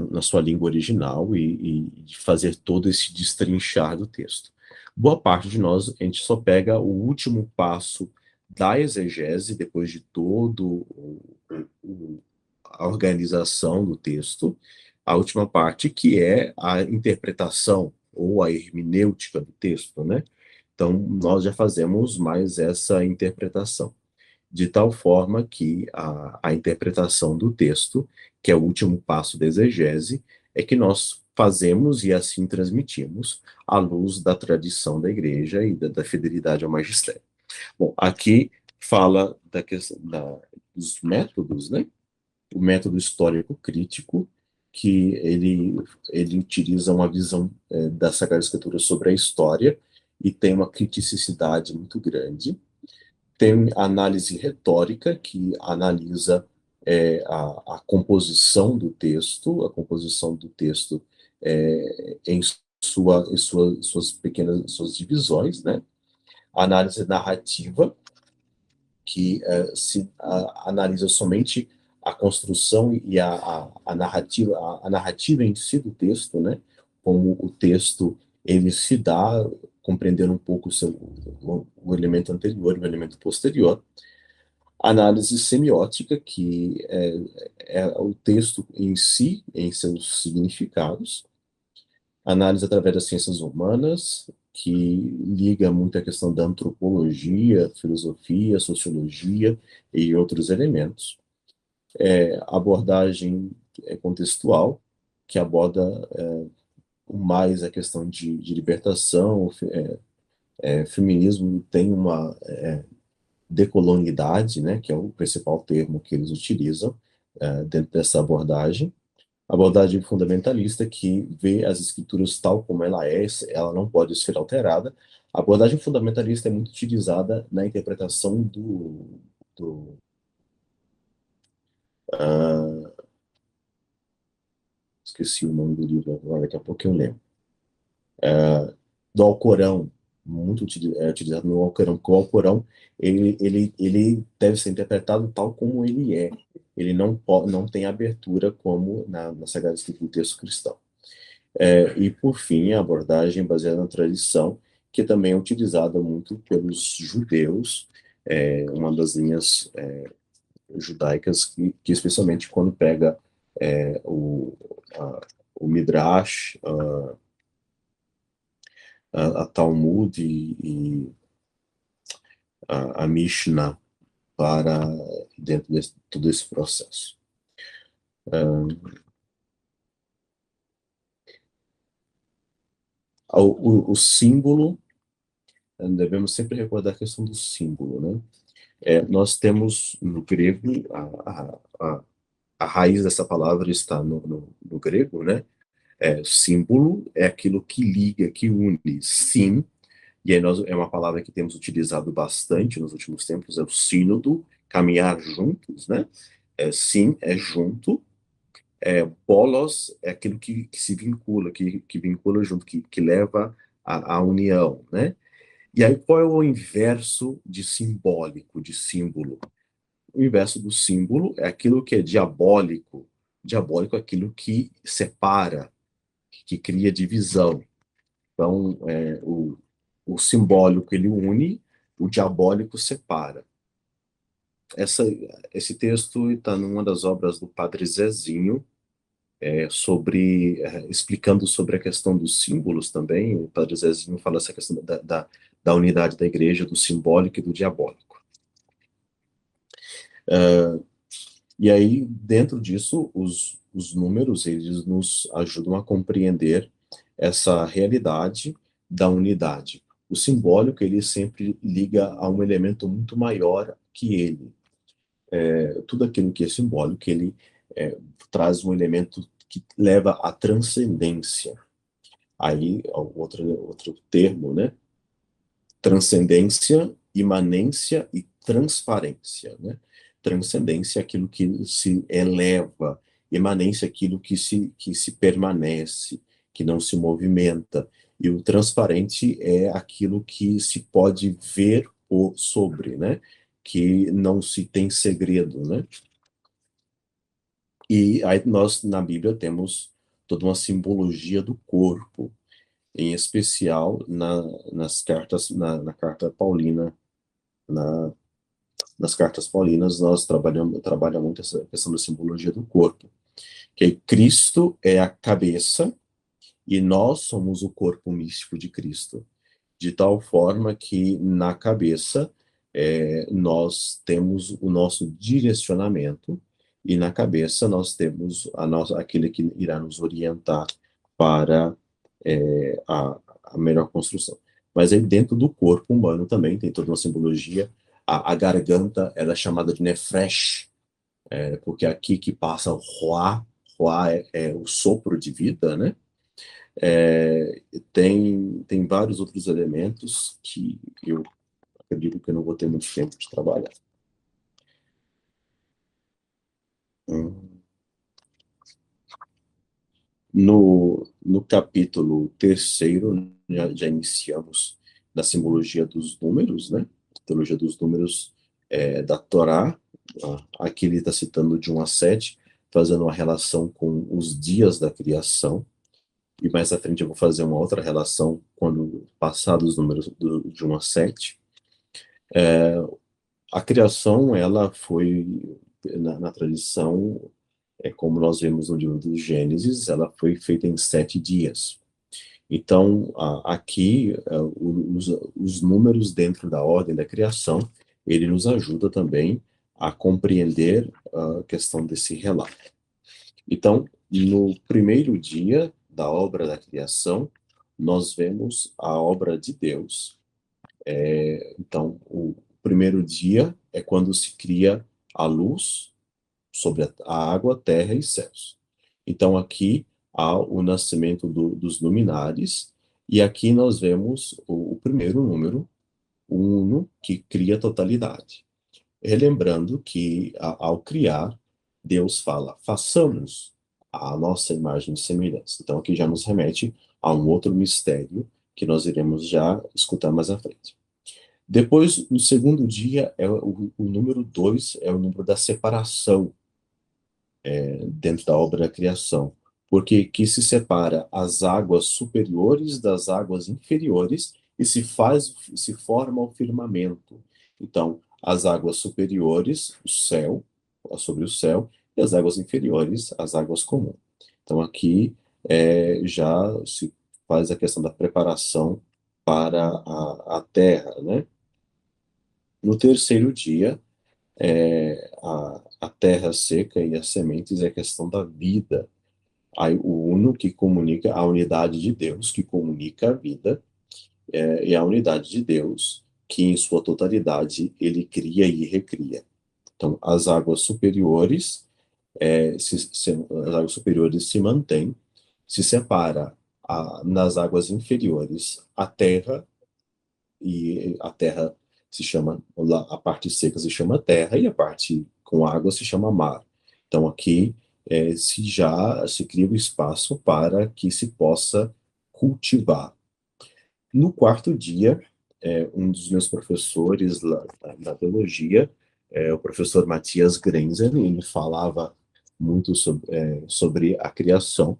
na sua língua original e fazer todo esse destrinchar do texto. Boa parte de nós, a gente só pega o último passo da exegese, depois de todo a organização do texto, a última parte, que é a interpretação ou a hermenêutica do texto, né? Então, nós já fazemos mais essa interpretação, de tal forma que a interpretação do texto, que é o último passo da exegese, é que nós fazemos e assim transmitimos à luz da tradição da igreja e da fidelidade ao magistério. Bom, aqui fala da questão dos métodos, né? O método histórico crítico, que ele utiliza uma visão da Sagrada Escritura sobre a história e tem uma criticidade muito grande. Tem a análise retórica, que analisa a composição do texto, em suas divisões, né? A análise narrativa, que analisa somente a construção e a narrativa em si do texto, né? Como o texto ele se dá, compreendendo um pouco o elemento anterior e o elemento posterior. Análise semiótica, que é o texto em si, em seus significados. Análise através das ciências humanas, que liga muito a questão da antropologia, filosofia, sociologia e outros elementos. Abordagem contextual, que aborda mais a questão de libertação. Feminismo tem uma decolonialidade, né, que é o principal termo que eles utilizam dentro dessa abordagem. Abordagem fundamentalista, que vê as escrituras tal como ela não pode ser alterada. A abordagem fundamentalista é muito utilizada na interpretação do esqueci o nome do livro agora, daqui a pouco eu lembro. Do Alcorão, muito utilizado no Alcorão, porque o Alcorão ele deve ser interpretado tal como ele é. Ele não tem abertura como na Sagrada Escritura, do texto cristão. E, por fim, a abordagem baseada na tradição, que também é utilizada muito pelos judeus, uma das linhas judaicas, que especialmente quando pega o Midrash, a Talmud e a Mishnah para dentro de todo esse processo. O símbolo, devemos sempre recordar a questão do símbolo, né? Nós temos no grego, a raiz dessa palavra está no grego, né? Símbolo é aquilo que liga, que une. Sim, e aí é uma palavra que temos utilizado bastante nos últimos tempos, é o sínodo, caminhar juntos, né? Sim é junto. Polos é aquilo que se vincula, que vincula junto, que leva à união, né? E aí, qual é o inverso de simbólico, de símbolo? O inverso do símbolo é aquilo que é diabólico. Diabólico é aquilo que separa, que cria divisão. Então, o simbólico ele une, o diabólico separa. Esse texto está numa das obras do Padre Zezinho, explicando sobre a questão dos símbolos também. O Padre Zezinho fala essa questão da unidade da igreja, do simbólico e do diabólico. E aí, dentro disso, os números, eles nos ajudam a compreender essa realidade da unidade. O simbólico, ele sempre liga a um elemento muito maior que ele. Tudo aquilo que é simbólico, ele traz um elemento que leva à transcendência. Aí, outro termo, né? Transcendência, imanência e transparência, né? Transcendência é aquilo que se eleva, imanência é aquilo que se permanece, que não se movimenta, e o transparente é aquilo que se pode ver sobre, né? Que não se tem segredo, né? E aí nós, na Bíblia, temos toda uma simbologia do corpo, em especial nas cartas, na carta paulina, nas cartas paulinas, nós trabalhamos muito essa questão da simbologia do corpo, que Cristo é a cabeça e nós somos o corpo místico de Cristo, de tal forma que na cabeça nós temos o nosso direcionamento e na cabeça nós temos aquele que irá nos orientar para a melhor construção. Mas aí dentro do corpo humano também tem toda uma simbologia. A garganta ela é chamada de nefresh, porque aqui que passa o ruá é o sopro de vida, né? Tem vários outros elementos que eu acredito que eu não vou ter muito tempo de trabalhar. No capítulo 3º, já iniciamos da simbologia dos números, né? A teologia dos números da Torá. Aqui ele está citando de 1 a 7, fazendo uma relação com os dias da criação. E mais à frente eu vou fazer uma outra relação quando passar dos números de 1 a 7. A criação, ela foi, na tradição, como nós vemos no livro do Gênesis, ela foi feita em 7 dias. Então, aqui, os números dentro da ordem da criação, ele nos ajuda também a compreender a questão desse relato. Então, no primeiro dia da obra da criação, nós vemos a obra de Deus. Então, o primeiro dia é quando se cria a luz sobre a água, terra e céus. Então, aqui há o nascimento dos luminares, e aqui nós vemos o primeiro número, o uno, que cria a totalidade. Relembrando que, ao criar, Deus fala, façamos a nossa imagem e semelhança. Então, aqui já nos remete a um outro mistério que nós iremos já escutar mais à frente. Depois, no segundo dia, o número 2 é o número da separação dentro da obra da criação, porque que se separa as águas superiores das águas inferiores e se forma o firmamento. Então, as águas superiores, o céu, sobre o céu, e as águas inferiores, as águas comuns. Então, aqui já se faz a questão da preparação para a terra, né? No terceiro dia, a terra seca e as sementes é a questão da vida. Aí, o uno que comunica a unidade de Deus, que comunica a vida, e a unidade de Deus, que em sua totalidade ele cria e recria. Então, as águas superiores, as águas superiores se mantêm, se separa nas águas inferiores a terra, e a terra se chama, a parte seca se chama terra e a parte com água se chama mar. Então aqui se cria o espaço para que se possa cultivar. No quarto dia, um dos meus professores lá, na biologia, o professor Matias Grenzer, ele falava muito sobre a criação,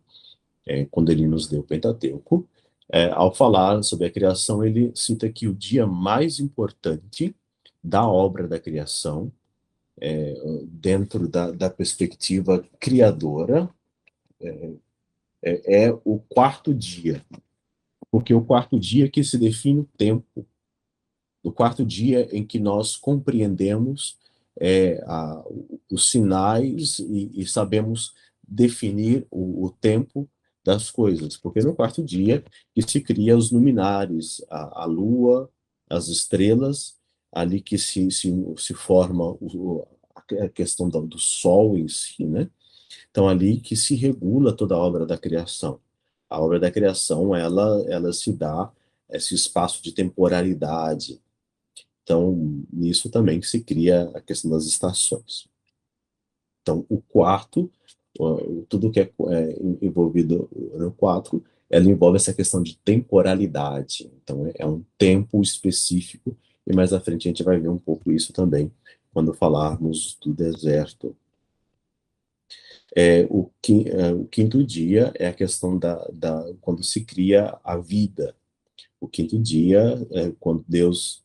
quando ele nos deu o Pentateuco. Ao falar sobre a criação, ele cita que o dia mais importante da obra da criação, dentro da perspectiva criadora, é o quarto dia, porque o quarto dia que se define o tempo, o quarto dia em que nós compreendemos os sinais e sabemos definir o tempo das coisas, porque no quarto dia que se cria os luminares, a lua, as estrelas, ali que se forma a questão do sol em si, né? Então ali que se regula toda a obra da criação. A obra da criação, ela se dá esse espaço de temporalidade. Então, nisso também se cria a questão das estações. Então, o quarto, tudo que é envolvido no 4, ela envolve essa questão de temporalidade. Então, é um tempo específico, e mais à frente a gente vai ver um pouco isso também, quando falarmos do deserto. O quinto dia é a questão quando se cria a vida. O quinto dia é quando Deus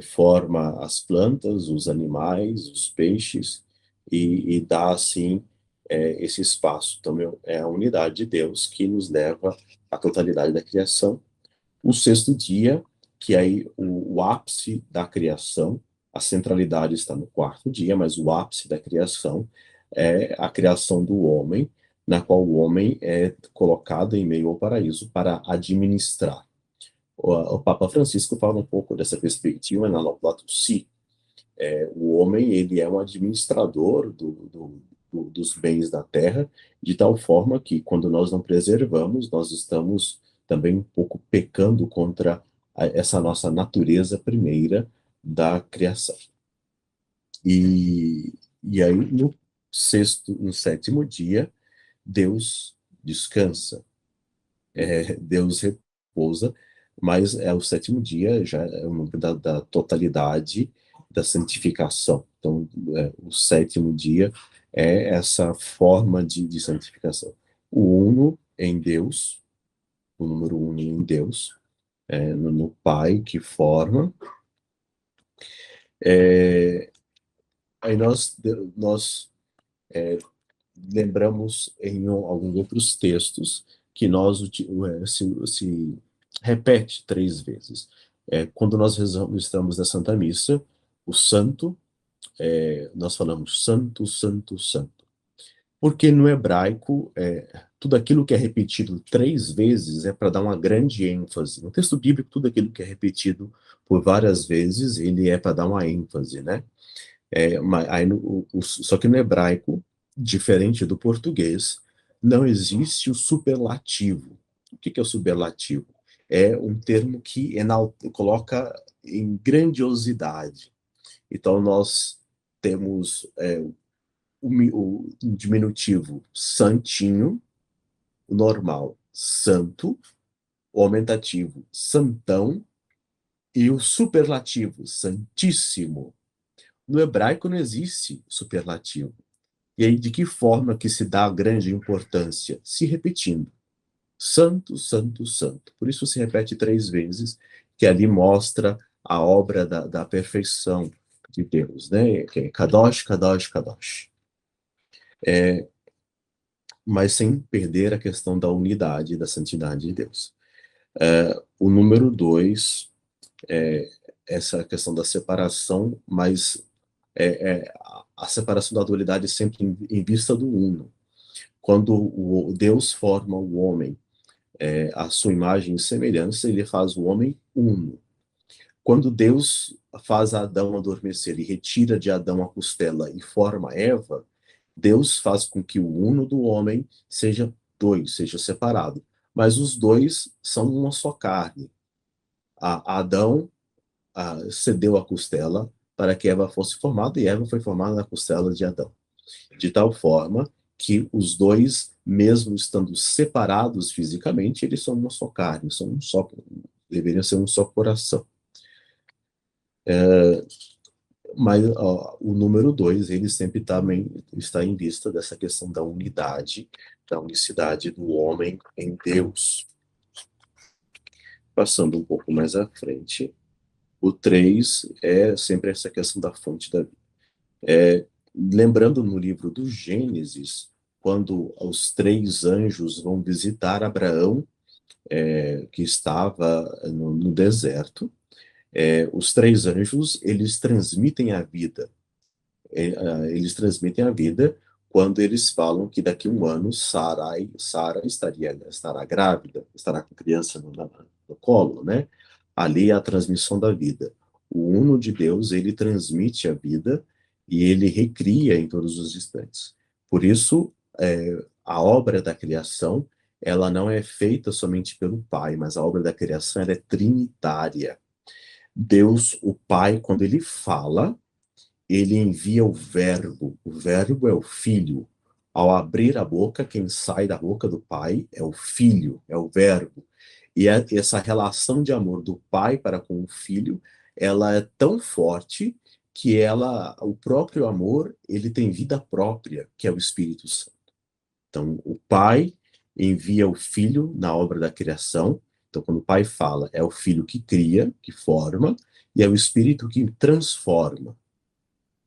forma as plantas, os animais, os peixes, e dá, assim, esse espaço. Então, é a unidade de Deus que nos leva à totalidade da criação. O sexto dia, que aí o ápice da criação, a centralidade está no quarto dia, mas o ápice da criação é a criação do homem, na qual o homem é colocado em meio ao paraíso para administrar. O Papa Francisco fala um pouco dessa perspectiva na Laudato Si. O homem, ele é um administrador dos bens da terra, de tal forma que, quando nós não preservamos, nós estamos também um pouco pecando contra essa nossa natureza primeira da criação. E aí, no sétimo dia, Deus descansa, Deus repousa, mas o sétimo dia já é o número da totalidade, da santificação. Então, o sétimo dia é essa forma de santificação. O uno em Deus, o número uno em Deus, no Pai que forma, Aí nós lembramos em alguns outros textos que se repete 3 vezes. Quando nós estamos na Santa Missa, o santo, nós falamos santo, santo, santo. Porque no hebraico, tudo aquilo que é repetido 3 vezes é para dar uma grande ênfase. No texto bíblico, tudo aquilo que é repetido por várias vezes, ele é para dar uma ênfase, né? Só que no hebraico, diferente do português, não existe o superlativo. O que é o superlativo? É um termo que coloca em grandiosidade. Então, nós temos o diminutivo santinho, o normal santo, o aumentativo santão e o superlativo santíssimo. No hebraico não existe superlativo. E aí, de que forma que se dá a grande importância? Se repetindo. Santo, santo, santo. Por isso se repete 3 vezes, que ali mostra a obra da perfeição de Deus, né? Que é Kadosh, Kadosh, Kadosh. Mas sem perder a questão da unidade e da santidade de Deus. O número 2 é essa questão da separação, mas a separação da dualidade sempre em vista do uno. Quando Deus forma o homem à sua imagem e semelhança, ele faz o homem uno. Quando Deus faz Adão adormecer e retira de Adão a costela e forma Eva, Deus faz com que o uno do homem seja 2, seja separado. Mas os 2 são uma só carne. Adão cedeu a costela para que Eva fosse formada, e Eva foi formada na costela de Adão. De tal forma que os 2, mesmo estando separados fisicamente, eles são uma só carne, deveriam ser um só coração. Mas o número 2, ele sempre também está em vista dessa questão da unidade, da unicidade do homem em Deus. Passando um pouco mais à frente, o 3 é sempre essa questão da fonte da vida. Lembrando no livro do Gênesis, quando os 3 anjos vão visitar Abraão, que estava no deserto, os 3 anjos, eles transmitem a vida. Eles transmitem a vida quando eles falam que daqui a 1 ano Sara estará grávida, estará com criança no colo, né? Ali é a transmissão da vida. O uno de Deus, ele transmite a vida e ele recria em todos os instantes. Por isso, a obra da criação, ela não é feita somente pelo Pai, mas a obra da criação ela é trinitária. Deus, o Pai, quando ele fala, ele envia o verbo é o Filho. Ao abrir a boca, quem sai da boca do Pai é o Filho, é o verbo. E essa relação de amor do Pai para com o Filho, ela é tão forte que o próprio amor, ele tem vida própria, que é o Espírito Santo. Então, o Pai envia o Filho na obra da criação. Então, quando o Pai fala, é o Filho que cria, que forma, e é o Espírito que transforma.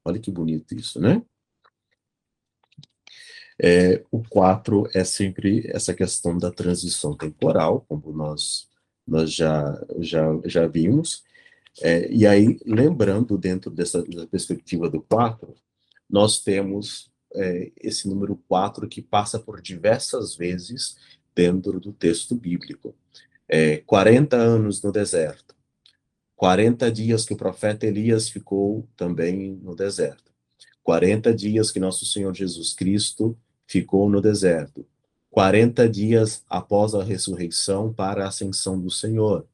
Olha que bonito isso, né? O 4 é sempre essa questão da transição temporal, como nós já vimos. E aí, lembrando, dentro da perspectiva do 4, nós temos esse número 4 que passa por diversas vezes dentro do texto bíblico. 40 anos no deserto. 40 dias que o profeta Elias ficou também no deserto. 40 dias que nosso Senhor Jesus Cristo ficou no deserto. 40 dias após a ressurreição para a ascensão do Senhor.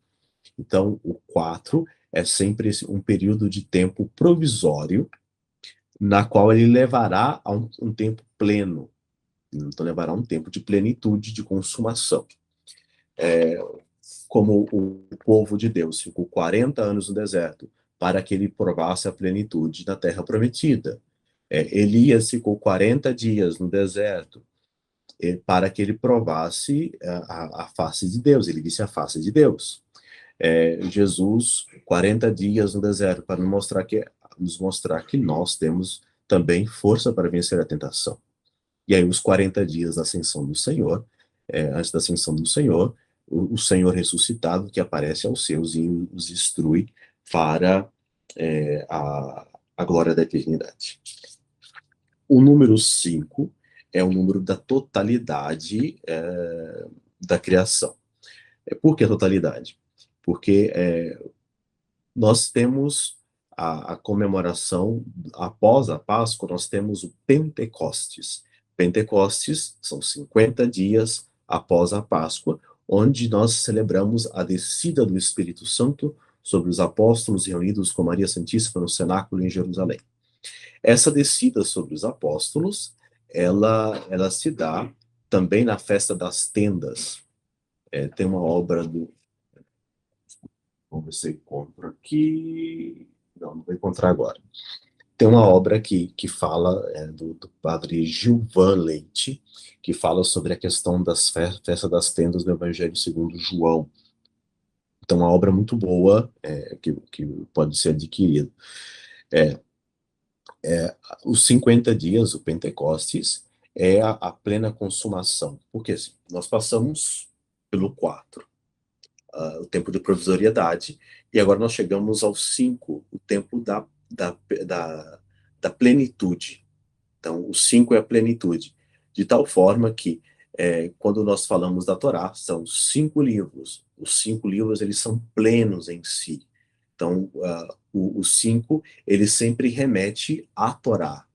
Então, o 4 é sempre um período de tempo provisório, na qual ele levará a um tempo pleno. Então, levará a um tempo de plenitude, de consumação. Como o povo de Deus ficou 40 anos no deserto para que ele provasse a plenitude da terra prometida. Elias ficou 40 dias no deserto para que ele provasse a face de Deus, ele visse a face de Deus. Jesus, 40 dias no deserto para mostrar que nos mostrar que nós temos também força para vencer a tentação. E aí os 40 dias da ascensão do Senhor, antes da ascensão do Senhor, o Senhor ressuscitado que aparece aos seus e os instrui para a glória da eternidade. O número 5 é o número da totalidade da criação. Por que a totalidade? Porque nós temos a comemoração, após a Páscoa, nós temos o Pentecostes. Pentecostes são 50 dias após a Páscoa, onde nós celebramos a descida do Espírito Santo sobre os apóstolos reunidos com Maria Santíssima no cenáculo em Jerusalém. Essa descida sobre os apóstolos, ela se dá também na festa das tendas. Tem uma obra do... Vamos ver se eu encontro aqui... Não vou encontrar agora. Tem uma obra que fala do padre Gilvan Leite, que fala sobre a questão das festas das tendas do Evangelho segundo João. Então, uma obra muito boa que pode ser adquirida. Os 50 dias, o Pentecostes, é a plena consumação. Porque assim, nós passamos pelo 4, o tempo de provisoriedade, e agora nós chegamos ao 5, o tempo da plenitude. Então, o 5 é a plenitude. De tal forma que, quando nós falamos da Torá, são 5 livros. Os 5 livros, eles são plenos em si. Então, o 5, ele sempre remete à Torá,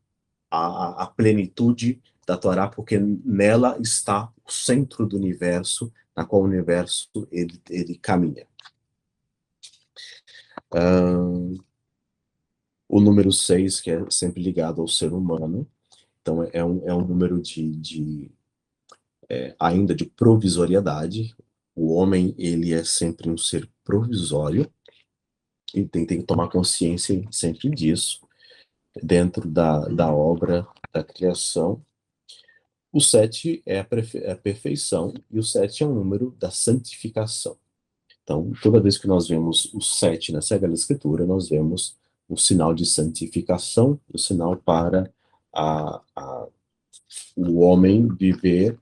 à plenitude da Torá, porque nela está o centro do universo, na qual o universo ele caminha. O número 6, que é sempre ligado ao ser humano, então é um número ainda de provisoriedade. O homem, ele é sempre um ser provisório, e tem que tomar consciência sempre disso, dentro da obra da criação. O 7 é a perfeição, e o 7 é um número da santificação. Então, toda vez que nós vemos o 7 na Sagrada Escritura, nós vemos o sinal de santificação, o sinal para o homem viver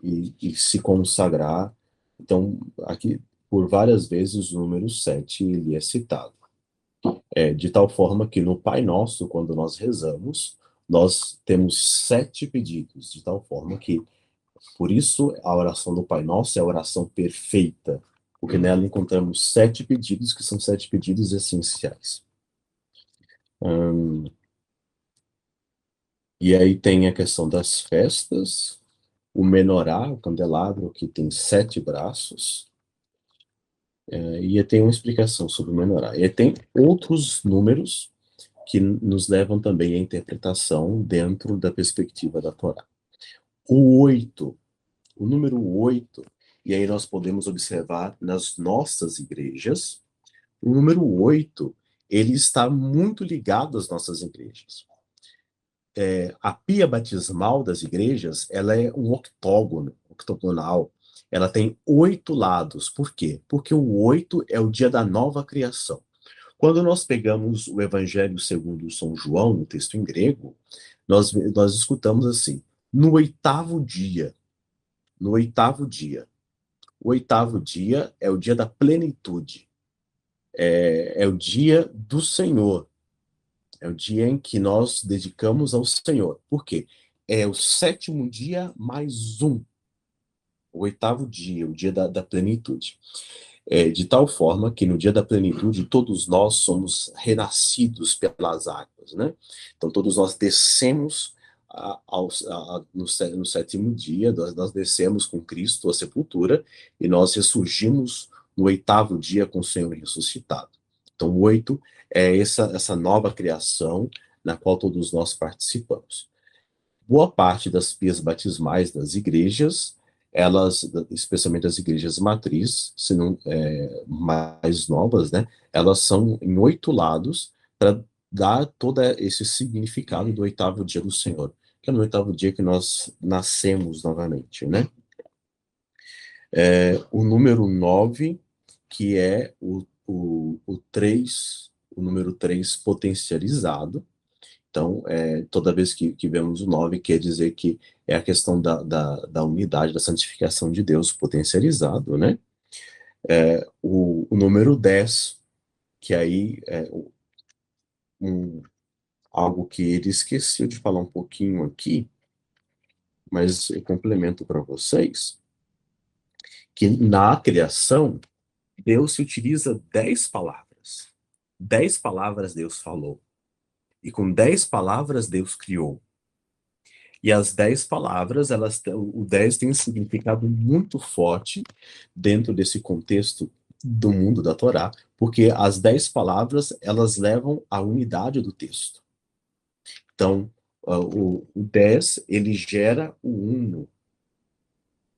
e se consagrar. Então, aqui, por várias vezes, o número 7 ele é citado. De tal forma que no Pai Nosso, quando nós rezamos, nós temos 7 pedidos, de tal forma que, por isso, a oração do Pai Nosso é a oração perfeita, porque nela encontramos 7 pedidos, que são 7 pedidos essenciais. E aí tem a questão das festas, o menorá, o candelabro, que tem 7 braços, e tem uma explicação sobre o menorá. E tem outros números que nos levam também à interpretação dentro da perspectiva da Torá. O número 8, e aí nós podemos observar nas nossas igrejas, o número 8, ele está muito ligado às nossas igrejas. A pia batismal das igrejas, ela é um octogonal, ela tem 8 lados. Por quê? Porque o 8 é o dia da nova criação. Quando nós pegamos o Evangelho segundo São João, no texto em grego, nós escutamos assim, no 8º dia. O 8º dia é o dia da plenitude. É o dia do Senhor. É o dia em que nós dedicamos ao Senhor. Por quê? É o 7º dia mais 1. O 8º dia, o dia da plenitude. De tal forma que no dia da plenitude todos nós somos renascidos pelas águas, né? Então todos nós descemos no 7º dia, nós descemos com Cristo à sepultura e nós ressurgimos no 8º dia com o Senhor ressuscitado. Então o 8 é essa nova criação na qual todos nós participamos. Boa parte das pias batismais das igrejas, elas, especialmente as igrejas matriz, se não mais novas, né, elas são em 8 lados para dar todo esse significado do 8º dia do Senhor, que é no 8º dia que nós nascemos novamente, né? O número 9, que é o 3, o número 3 potencializado. Então, toda vez que vemos o 9, quer dizer que é a questão da unidade, da santificação de Deus potencializado, né? O número 10, que aí é algo que ele esqueceu de falar um pouquinho aqui, mas eu complemento para vocês, que na criação, Deus se utiliza 10 palavras. 10 palavras Deus falou. E com 10 palavras Deus criou. E as 10 palavras, o 10 tem um significado muito forte dentro desse contexto do mundo da Torá, porque as 10 palavras, elas levam à unidade do texto. Então, o 10, ele gera o uno.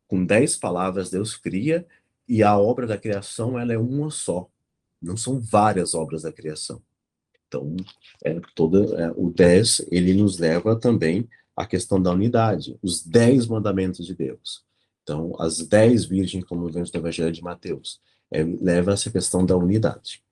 Com 10 palavras, Deus cria, e a obra da criação, ela é uma só. Não são várias obras da criação. Então, o 10, ele nos leva também à questão da unidade, os 10 mandamentos de Deus. Então, as 10 virgens, como vemos no Evangelho de Mateus, leva a essa questão da unidade.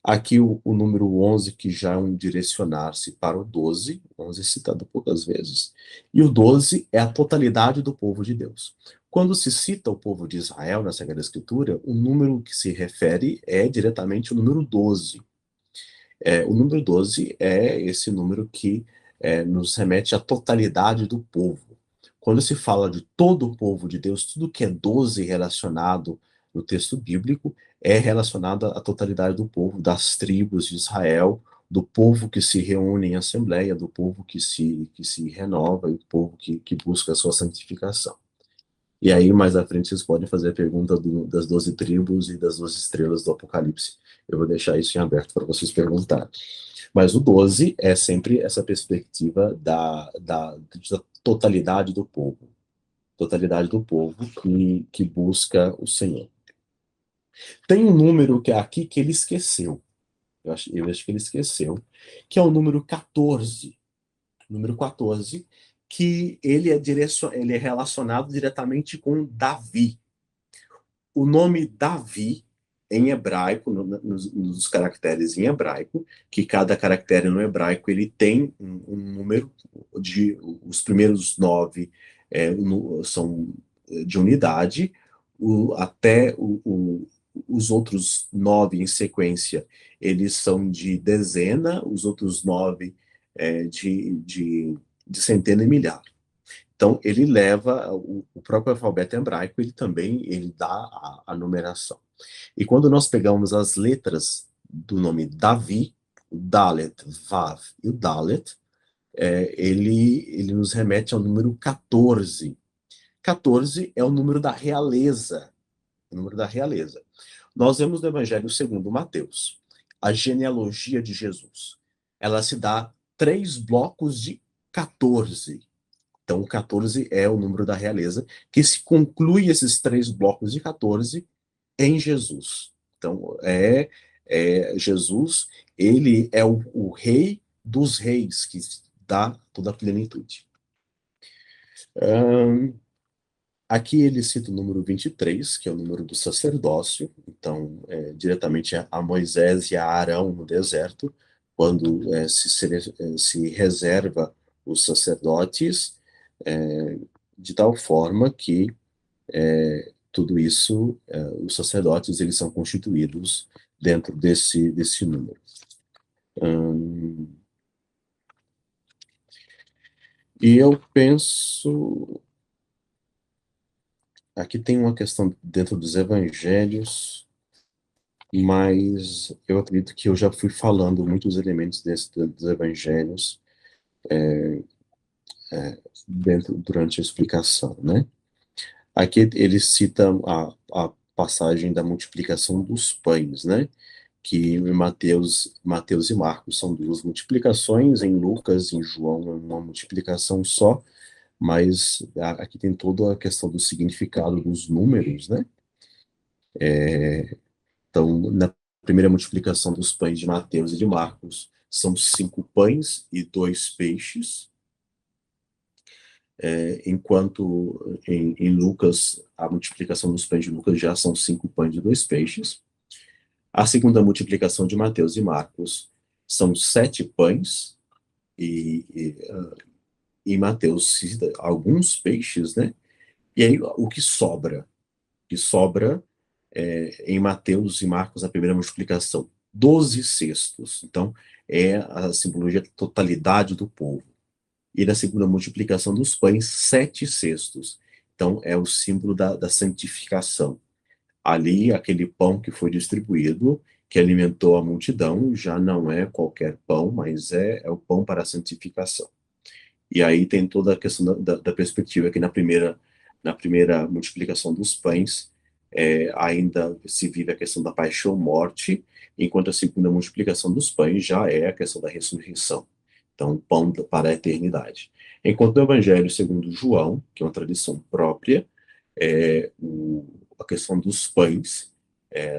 Aqui o número 11, que já é um direcionar-se para o 12, 11 citado poucas vezes, e o 12 é a totalidade do povo de Deus. Quando se cita o povo de Israel na Sagrada Escritura, o número que se refere é diretamente o número 12. O número 12 é esse número que nos remete à totalidade do povo. Quando se fala de todo o povo de Deus, tudo que é 12 relacionado no texto bíblico é relacionado à totalidade do povo, das tribos de Israel, do povo que se reúne em assembleia, do povo que se renova e do povo que busca a sua santificação. E aí, mais à frente, vocês podem fazer a pergunta das 12 tribos e das 12 estrelas do Apocalipse. Eu vou deixar isso em aberto para vocês perguntarem. Mas o 12 é sempre essa perspectiva da totalidade do povo. Totalidade do povo que busca o Senhor. Tem um número que é aqui que ele esqueceu. Eu acho que ele esqueceu. Que é o número 14. Número 14, que ele é relacionado diretamente com Davi. O nome Davi, em hebraico, nos caracteres em hebraico, que cada caractere no hebraico ele tem um número os primeiros 9 são de unidade, até os outros 9 em sequência, eles são de dezena, os outros 9 de centena e milhar. Então, ele leva o próprio alfabeto hebraico, ele dá a numeração. E quando nós pegamos as letras do nome Davi, o Dalet, Vav e o Dalet, ele nos remete ao número 14. 14 é o número da realeza. O número da realeza. Nós vemos no Evangelho segundo Mateus, a genealogia de Jesus. Ela se dá 3 blocos de 14. Então, 14 é o número da realeza, que se conclui esses 3 blocos de 14 em Jesus. Então, Jesus, ele é o rei dos reis, que dá toda a plenitude. Aqui ele cita o número 23, que é o número do sacerdócio, então, diretamente a Moisés e a Arão no deserto, quando se reserva os sacerdotes, de tal forma que tudo isso, os sacerdotes, eles são constituídos dentro desse número. E eu penso... Aqui tem uma questão dentro dos evangelhos, mas eu acredito que eu já fui falando muitos elementos dos evangelhos durante a explicação, né? Aqui ele cita a passagem da multiplicação dos pães, né? Que em Mateus e Marcos são 2 multiplicações, em Lucas e em João é uma multiplicação só, mas aqui tem toda a questão do significado dos números, né? Então, na primeira multiplicação dos pães de Mateus e de Marcos, são 5 pães e 2 peixes, enquanto em Lucas, a multiplicação dos pães de Lucas já são 5 pães e 2 peixes. A segunda multiplicação de Mateus e Marcos são 7 pães, e em Mateus cita alguns peixes, né? E aí o que sobra? O que sobra em Mateus e Marcos, a primeira multiplicação, 12 cestos. Então, é a simbologia da totalidade do povo. E na segunda multiplicação dos pães, 7 cestos. Então, é o símbolo da santificação. Ali, aquele pão que foi distribuído, que alimentou a multidão, já não é qualquer pão, mas é o pão para a santificação. E aí tem toda a questão da perspectiva que na primeira multiplicação dos pães, ainda se vive a questão da paixão-morte, enquanto a segunda multiplicação dos pães já é a questão da ressurreição. Então, pão para a eternidade. Enquanto no Evangelho segundo João, que é uma tradição própria, a questão dos pães,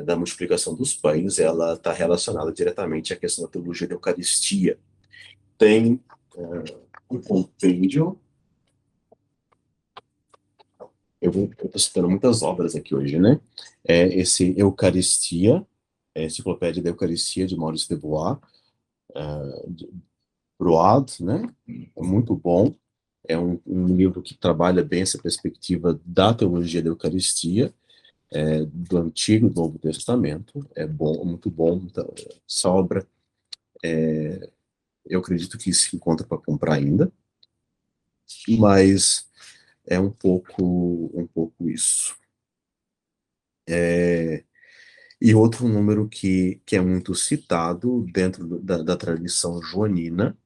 da multiplicação dos pães, ela está relacionada diretamente à questão da teologia da Eucaristia. Tem um compêndio. Eu estou citando muitas obras aqui hoje, né? Esse Eucaristia, Enciclopédia da Eucaristia, de Maurice de Bois, Broad, né? É muito bom. É um livro que trabalha bem essa perspectiva da teologia da Eucaristia, do Antigo e do Novo Testamento. É bom, muito bom. Então, essa obra, eu acredito que se encontra para comprar ainda, mas é um pouco isso. E outro número que é muito citado dentro da tradição joanina,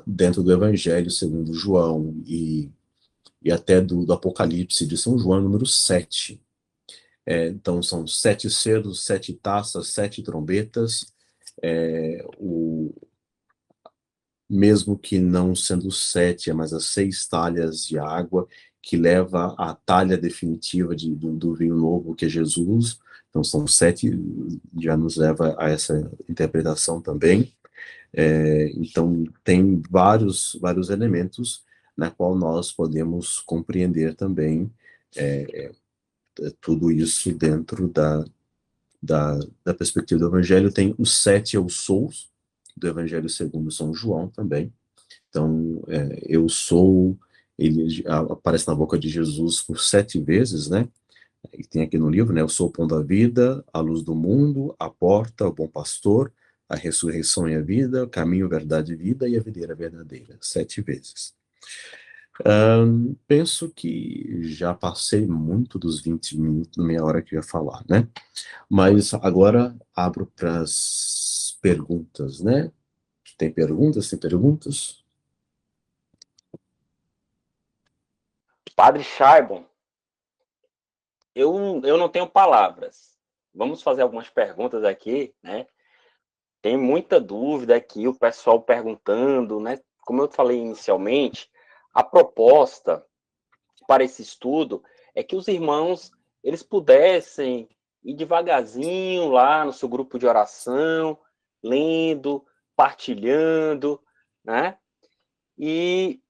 dentro do Evangelho segundo João e até do Apocalipse de São João, número 7. Então são 7 selos, 7 taças, 7 trombetas, mesmo que não sendo 7, mas as 6 talhas de água, que leva à talha definitiva do vinho novo, que é Jesus. Então são 7, já nos leva a essa interpretação também. Então tem vários elementos na qual nós podemos compreender também tudo isso dentro da perspectiva do Evangelho. Tem os 7 eu sous do Evangelho segundo São João também. Então, eu sou, ele aparece na boca de Jesus por 7 vezes, né? E tem aqui no livro, né? Eu sou o pão da vida, a luz do mundo, a porta, o bom pastor, a ressurreição e a vida, o caminho, verdade e vida e a videira verdadeira. 7 vezes. Penso que já passei muito dos 20 minutos, meia hora que eu ia falar, né? Mas agora abro para as perguntas, né? Tem perguntas? Tem perguntas? Padre Shaibon, eu não tenho palavras. Vamos fazer algumas perguntas aqui, né? Tem muita dúvida aqui, o pessoal perguntando, né? Como eu falei inicialmente, a proposta para esse estudo é que os irmãos eles pudessem ir devagarzinho lá no seu grupo de oração, lendo, partilhando, né? E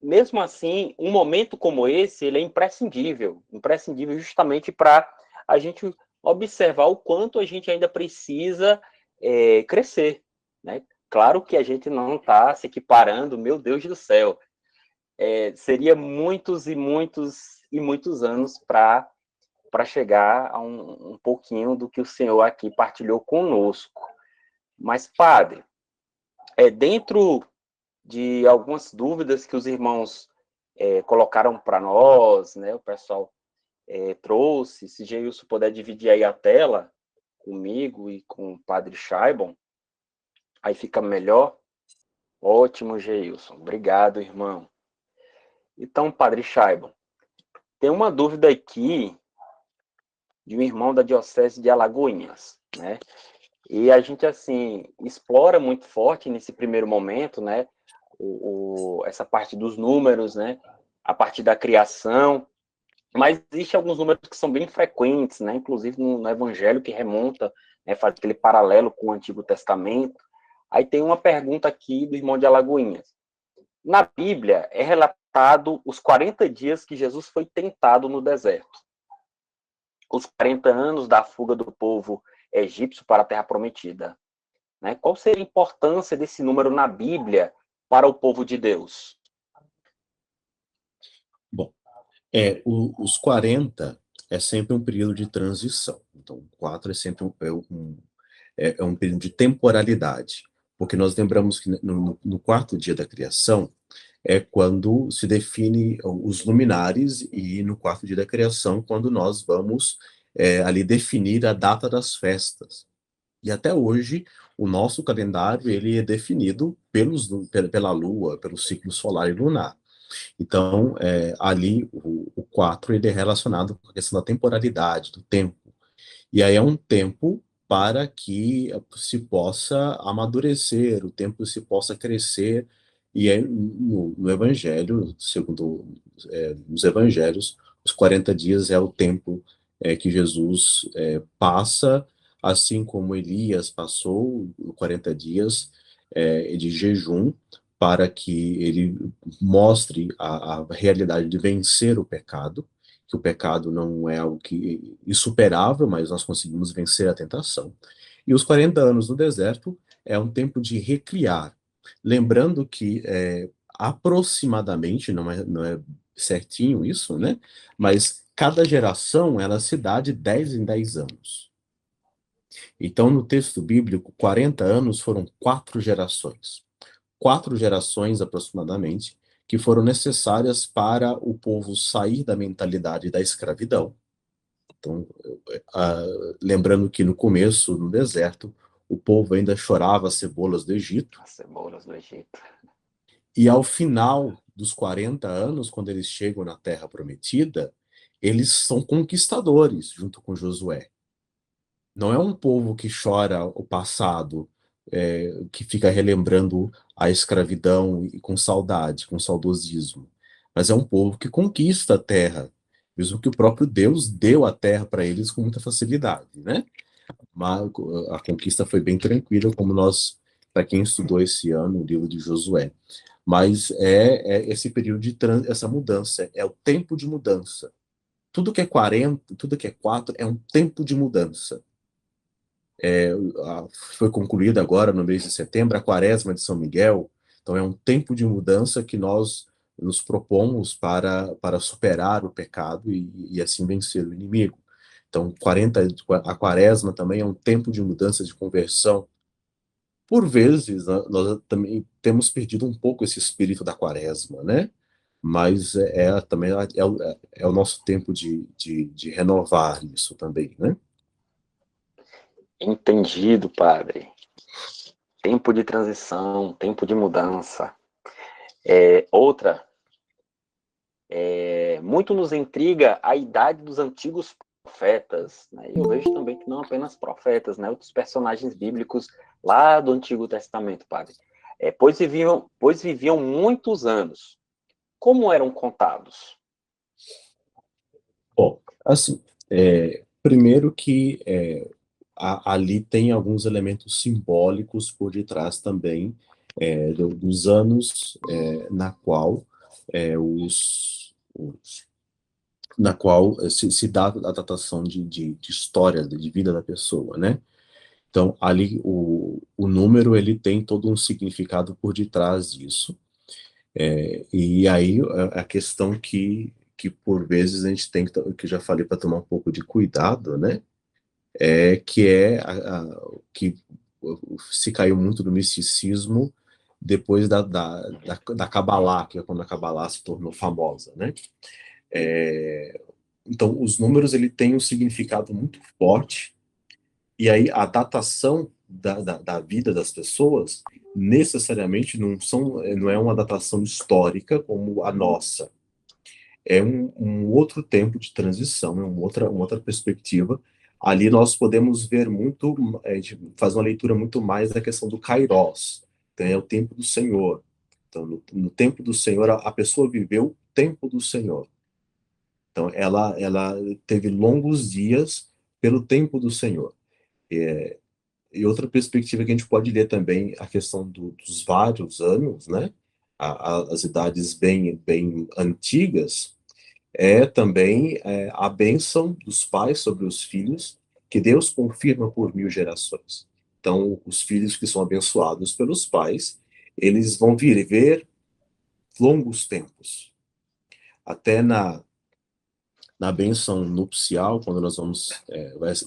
mesmo assim, um momento como esse, ele é imprescindível justamente para a gente observar o quanto a gente ainda precisa crescer, né? Claro que a gente não está se equiparando, meu Deus do céu, seria muitos e muitos e muitos anos para chegar a um pouquinho do que o Senhor aqui partilhou conosco. Mas, Padre, dentro de algumas dúvidas que os irmãos colocaram para nós, né? O pessoal trouxe. Se Geilson puder dividir aí a tela comigo e com o Padre Shaibon, aí fica melhor. Ótimo, Geilson. Obrigado, irmão. Então, Padre Shaibon, tem uma dúvida aqui de um irmão da Diocese de Alagoinhas, né? E a gente, assim, explora muito forte nesse primeiro momento, né? Essa parte dos números, né? A partir da criação, mas existem alguns números que são bem frequentes, né? Inclusive no Evangelho, que remonta, né? Faz aquele paralelo com o Antigo Testamento. Aí tem uma pergunta aqui do irmão de Alagoinhas. Na Bíblia é relatado os 40 dias que Jesus foi tentado no deserto. os 40 anos da fuga do povo egípcio para a Terra Prometida, né? Qual seria a importância desse número na Bíblia para o povo de Deus? Bom, os 40 é sempre um período de transição. Então, 4 é sempre um período de temporalidade, porque nós lembramos que no quarto dia da criação é quando se define os luminares, e no quarto dia da criação, quando nós vamos ali definir a data das festas. E até hoje, o nosso calendário ele é definido pela Lua, pelo ciclo solar e lunar. Então, ali, o 4 ele é relacionado com a questão da temporalidade, do tempo. E aí é um tempo para que se possa amadurecer, o tempo se possa crescer. E aí, no Evangelho, segundo os Evangelhos, os 40 dias é o tempo que Jesus passa, assim como Elias passou 40 dias de jejum, para que ele mostre a realidade de vencer o pecado, que o pecado não é algo insuperável, mas nós conseguimos vencer a tentação. E os 40 anos no deserto é um tempo de recriar. Lembrando que aproximadamente, não é certinho isso, né? Mas cada geração ela se dá de 10 em 10 anos. Então, no texto bíblico, 40 anos foram 4 gerações aproximadamente, que foram necessárias para o povo sair da mentalidade da escravidão. Então, lembrando que no começo, no deserto, o povo ainda chorava as cebolas do Egito. As cebolas do Egito. E ao final dos 40 anos, quando eles chegam na Terra Prometida, eles são conquistadores junto com Josué. Não é um povo que chora o passado, que fica relembrando a escravidão e com saudade, com saudosismo. Mas é um povo que conquista a terra, mesmo que o próprio Deus deu a terra para eles com muita facilidade, né? Mas a conquista foi bem tranquila, como para quem estudou esse ano, o livro de Josué. Mas é esse período essa mudança, é o tempo de mudança. Tudo que é 40, tudo que é 4 é um tempo de mudança. Foi concluída agora no mês de setembro a Quaresma de São Miguel, então é um tempo de mudança que nós nos propomos para superar o pecado e assim vencer o inimigo. Então, a Quaresma também é um tempo de mudança, de conversão. Por vezes, nós também temos perdido um pouco esse espírito da Quaresma, né? Mas também é o nosso tempo de renovar isso também, né? Entendido, padre. Tempo de transição, tempo de mudança. Muito nos intriga a idade dos antigos profetas, né? Eu vejo também que não apenas profetas, né? Outros personagens bíblicos lá do Antigo Testamento, padre. Pois viviam muitos anos. Como eram contados? Bom, assim, primeiro que ali tem alguns elementos simbólicos por detrás também dos anos na qual se dá a datação de história, de vida da pessoa, né? Então, ali o número ele tem todo um significado por detrás disso. E aí a questão que por vezes a gente tem que eu já falei para tomar um pouco de cuidado, né? Que se caiu muito do misticismo depois da Kabbalah, que é quando a Kabbalah se tornou famosa, né? Então, os números ele tem um significado muito forte, e aí a datação da vida das pessoas necessariamente não é uma datação histórica como a nossa. É um outro tempo de transição, é uma outra perspectiva. Ali nós podemos ver muito, a gente faz uma leitura muito mais da questão do Kairos, então é o tempo do Senhor. Então, no tempo do Senhor, a pessoa viveu o tempo do Senhor. Então, ela teve longos dias pelo tempo do Senhor. E outra perspectiva que a gente pode ler também, a questão dos vários anos, né? As idades bem antigas, é também a bênção dos pais sobre os filhos, que Deus confirma por 1000 gerações. Então, os filhos que são abençoados pelos pais, eles vão viver longos tempos. Até na bênção nupcial, quando nós vamos,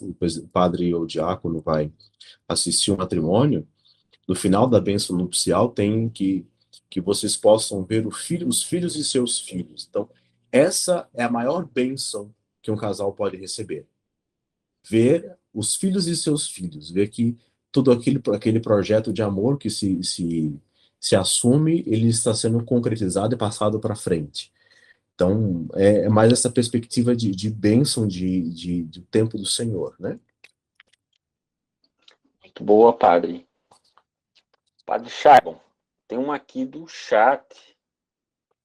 o padre ou o diácono vai assistir um matrimônio, no final da bênção nupcial tem que vocês possam ver os filhos de seus filhos. Então, essa é a maior bênção que um casal pode receber. Ver os filhos de seus filhos, ver que todo aquele projeto de amor que se assume, ele está sendo concretizado e passado para frente. Então, é mais essa perspectiva de bênção do tempo do Senhor, né? Muito boa, padre. Padre Charbon, tem uma aqui do chat,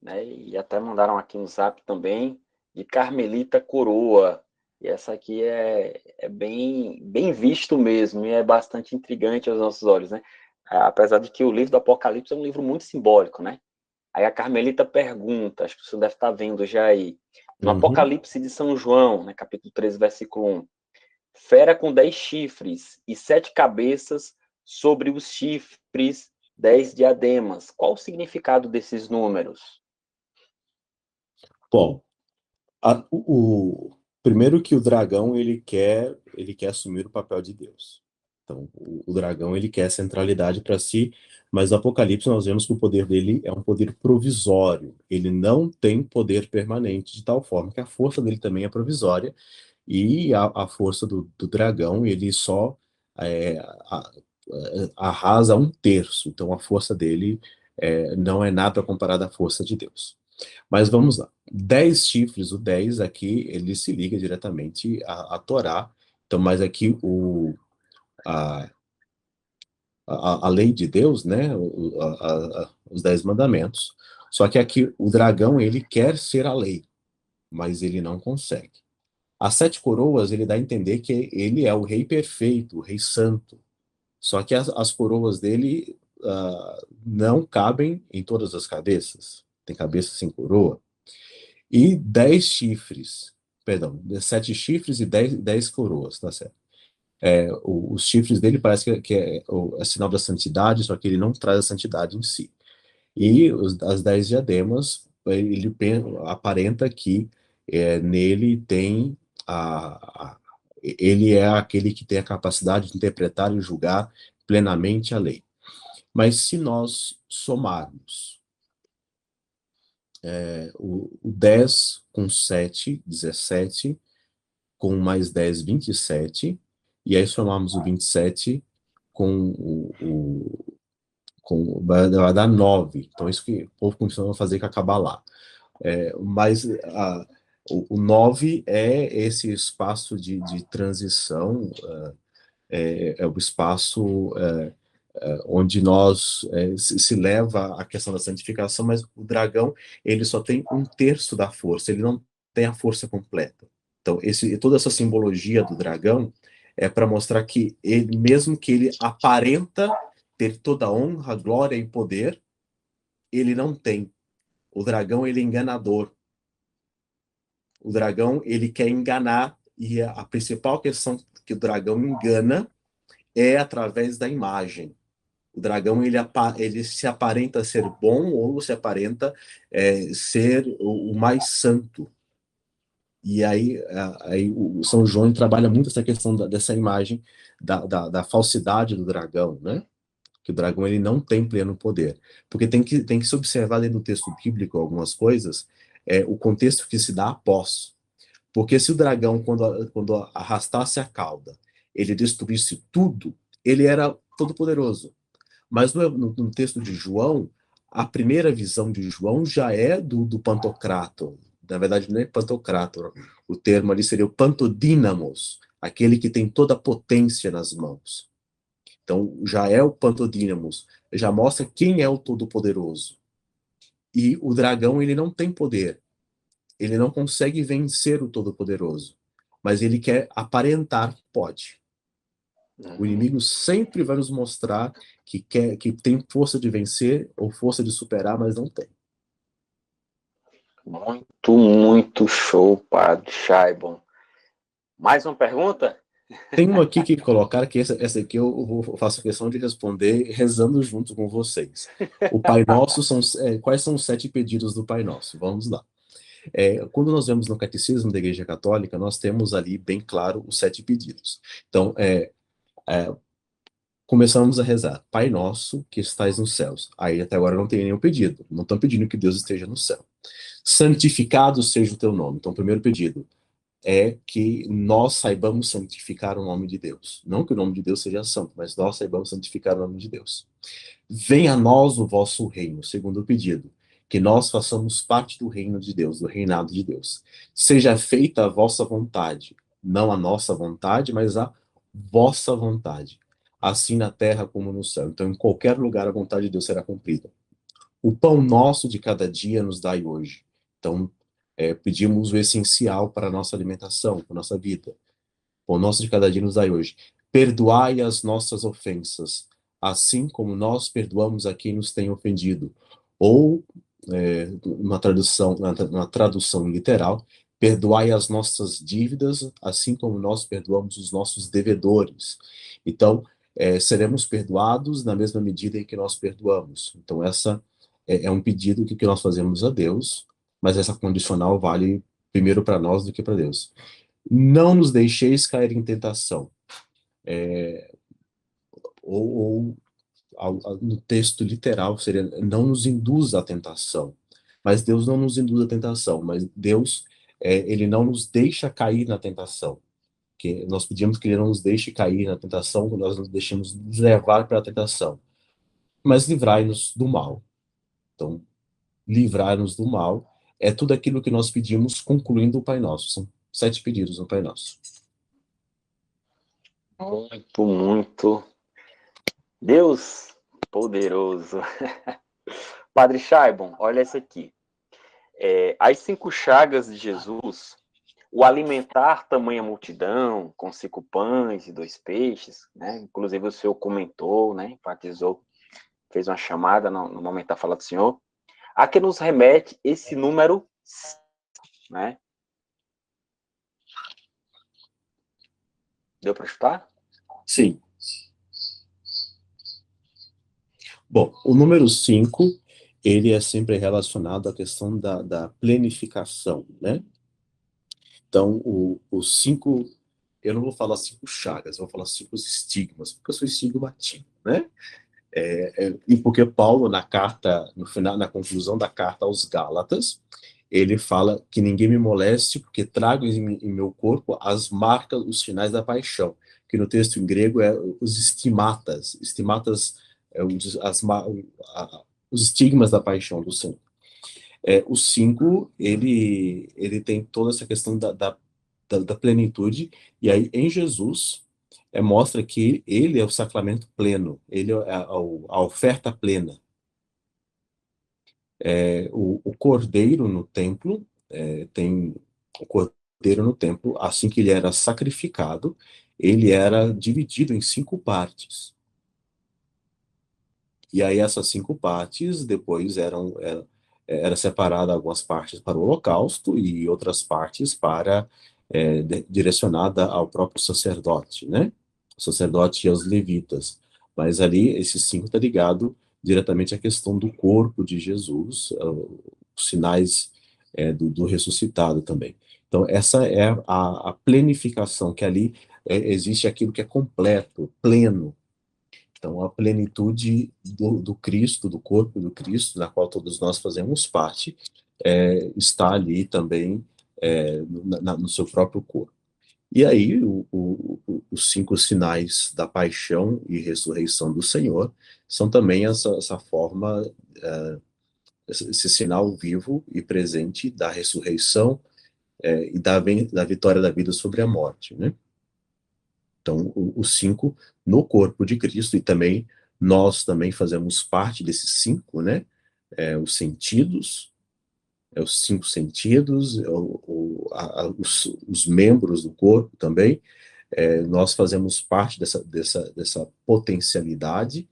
né? E até mandaram aqui no zap também, de Carmelita Coroa. E essa aqui é bem visto mesmo, e é bastante intrigante aos nossos olhos, né? Apesar de que o livro do Apocalipse é um livro muito simbólico, né? Aí a Carmelita pergunta, acho que você deve estar vendo já aí, no Apocalipse de São João, né, capítulo 13, versículo 1, fera com 10 chifres e 7 cabeças, sobre os chifres 10 diademas. Qual o significado desses números? Bom, primeiro que o dragão ele quer assumir o papel de Deus. Então, o dragão ele quer centralidade para si, mas no Apocalipse nós vemos que o poder dele é um poder provisório. Ele não tem poder permanente, de tal forma que a força dele também é provisória, e a força do dragão ele só arrasa 1/3. Então, a força dele não é nada comparada à força de Deus. Mas vamos lá. 10 chifres, o 10 aqui, ele se liga diretamente à Torá. Então, mas aqui a lei de Deus, né? Os 10 mandamentos. Só que aqui o dragão, ele quer ser a lei, mas ele não consegue. As 7 coroas, ele dá a entender que ele é o rei perfeito, o rei santo. Só que as coroas dele não cabem em todas as cabeças. Tem cabeça sem coroa. E 10 chifres, perdão, 7 chifres e 10 coroas, tá certo? Os chifres dele parece que é sinal da santidade, só que ele não traz a santidade em si. E as 10 diademas, ele aparenta que nele tem ele é aquele que tem a capacidade de interpretar e julgar plenamente a lei. Mas se nós somarmos o 10 com 7, 17, com mais 10, 27, e aí somarmos o 27 vai dar 9. Então, isso que o povo costuma fazer que acabar lá. Mas o 9 é esse espaço de transição, é o espaço onde se leva a questão da santificação, mas o dragão ele só tem 1/3 da força, ele não tem a força completa. Então, toda essa simbologia do dragão é para mostrar que ele, mesmo que ele aparenta ter toda a honra, glória e poder, ele não tem. O dragão ele é enganador. O dragão ele quer enganar, e a principal questão que o dragão engana é através da imagem. O dragão ele se aparenta ser bom ou se aparenta ser o mais santo. E aí o São João trabalha muito essa questão dessa imagem da falsidade do dragão, né? Que o dragão ele não tem pleno poder. Porque tem que se observar dentro do texto bíblico algumas coisas, o contexto que se dá após. Porque se o dragão, quando arrastasse a cauda, ele destruísse tudo, ele era todo poderoso. Mas no texto de João, a primeira visão de João já é do Pantocrator. Na verdade, não é Pantocrator. O termo ali seria o Pantodínamos, aquele que tem toda a potência nas mãos. Então, já é o Pantodínamos. Já mostra quem é o Todo-Poderoso. E o dragão, ele não tem poder. Ele não consegue vencer o Todo-Poderoso. Mas ele quer aparentar que pode. O inimigo sempre vai nos mostrar que tem força de vencer ou força de superar, mas não tem. Muito, muito show, Padre Shaibon. Mais uma pergunta? Tem uma aqui que colocar, que essa aqui eu faço questão de responder rezando junto com vocês. O Pai Nosso quais são os 7 pedidos do Pai Nosso? Vamos lá. Quando nós vemos no Catecismo da Igreja Católica, nós temos ali bem claro os 7 pedidos. Então, começamos a rezar, Pai Nosso que estais nos céus. Aí até agora não tem nenhum pedido, não estão pedindo que Deus esteja no céu. Santificado seja o teu nome. Então, o primeiro pedido é que nós saibamos santificar o nome de Deus. Não que o nome de Deus seja santo, mas nós saibamos santificar o nome de Deus. Venha a nós o vosso reino, segundo pedido, que nós façamos parte do reino de Deus, do reinado de Deus. Seja feita a vossa vontade, não a nossa vontade, mas a vossa vontade, assim na terra como no céu. Então, em qualquer lugar a vontade de Deus será cumprida. O pão nosso de cada dia nos dai hoje. Então, pedimos o essencial para a nossa alimentação, para a nossa vida. O pão nosso de cada dia nos dai hoje. Perdoai as nossas ofensas, assim como nós perdoamos a quem nos tem ofendido. Ou, na tradução literal, perdoai as nossas dívidas, assim como nós perdoamos os nossos devedores. Então, seremos perdoados na mesma medida em que nós perdoamos. Então, essa é um pedido que nós fazemos a Deus, mas essa condicional vale primeiro para nós do que para Deus. Não nos deixeis cair em tentação. No texto literal seria, não nos induz à tentação. Mas Deus não nos induz à tentação, mas Deus, ele não nos deixa cair na tentação. Que nós pedimos que ele não nos deixe cair na tentação, que nós nos deixemos levar para a tentação. Mas livrai-nos do mal. Então, livrar-nos do mal é tudo aquilo que nós pedimos, concluindo o Pai Nosso. São 7 pedidos no Pai Nosso. Muito, muito. Deus poderoso. Padre Shaibon, olha essa aqui. As 5 chagas de Jesus, o alimentar tamanha multidão, com 5 pães e 2 peixes, né? Inclusive o senhor comentou, né? Enfatizou, fez uma chamada no momento da fala do senhor. A que nos remete esse número, né? Deu para escutar? Sim. Bom, o número 5, ele é sempre relacionado à questão da planificação, né? Então, os 5, eu não vou falar 5 chagas, eu vou falar 5 estigmas, porque eu sou estigmatismo, né? E porque Paulo, na carta, no final, na conclusão da carta aos Gálatas, ele fala que ninguém me moleste, porque trago em meu corpo as marcas, os sinais da paixão, que no texto em grego é os estimatas. Estimatas é os estigmas da paixão do Senhor. O 5, ele tem toda essa questão da plenitude, e aí em Jesus mostra que ele é o sacramento pleno, ele é a oferta plena. O cordeiro no templo, o cordeiro no templo, assim que ele era sacrificado, ele era dividido em 5 partes. E aí essas 5 partes depois era separada algumas partes para o holocausto e outras partes para direcionada ao próprio sacerdote, né? O sacerdote e aos levitas. Mas ali, esses 5 está ligado diretamente à questão do corpo de Jesus, os sinais do ressuscitado também. Então, essa é a plenificação, que ali existe aquilo que é completo, pleno. Então, a plenitude do Cristo, do corpo do Cristo, na qual todos nós fazemos parte, está ali também no seu próprio corpo. E aí, os 5 sinais da paixão e ressurreição do Senhor são também essa forma, esse sinal vivo e presente da ressurreição e da vitória da vida sobre a morte, né? Então, os 5 no corpo de Cristo, e também nós também fazemos parte desses 5, né? Os sentidos, os 5 sentidos, os membros do corpo também, nós fazemos parte dessa potencialidade,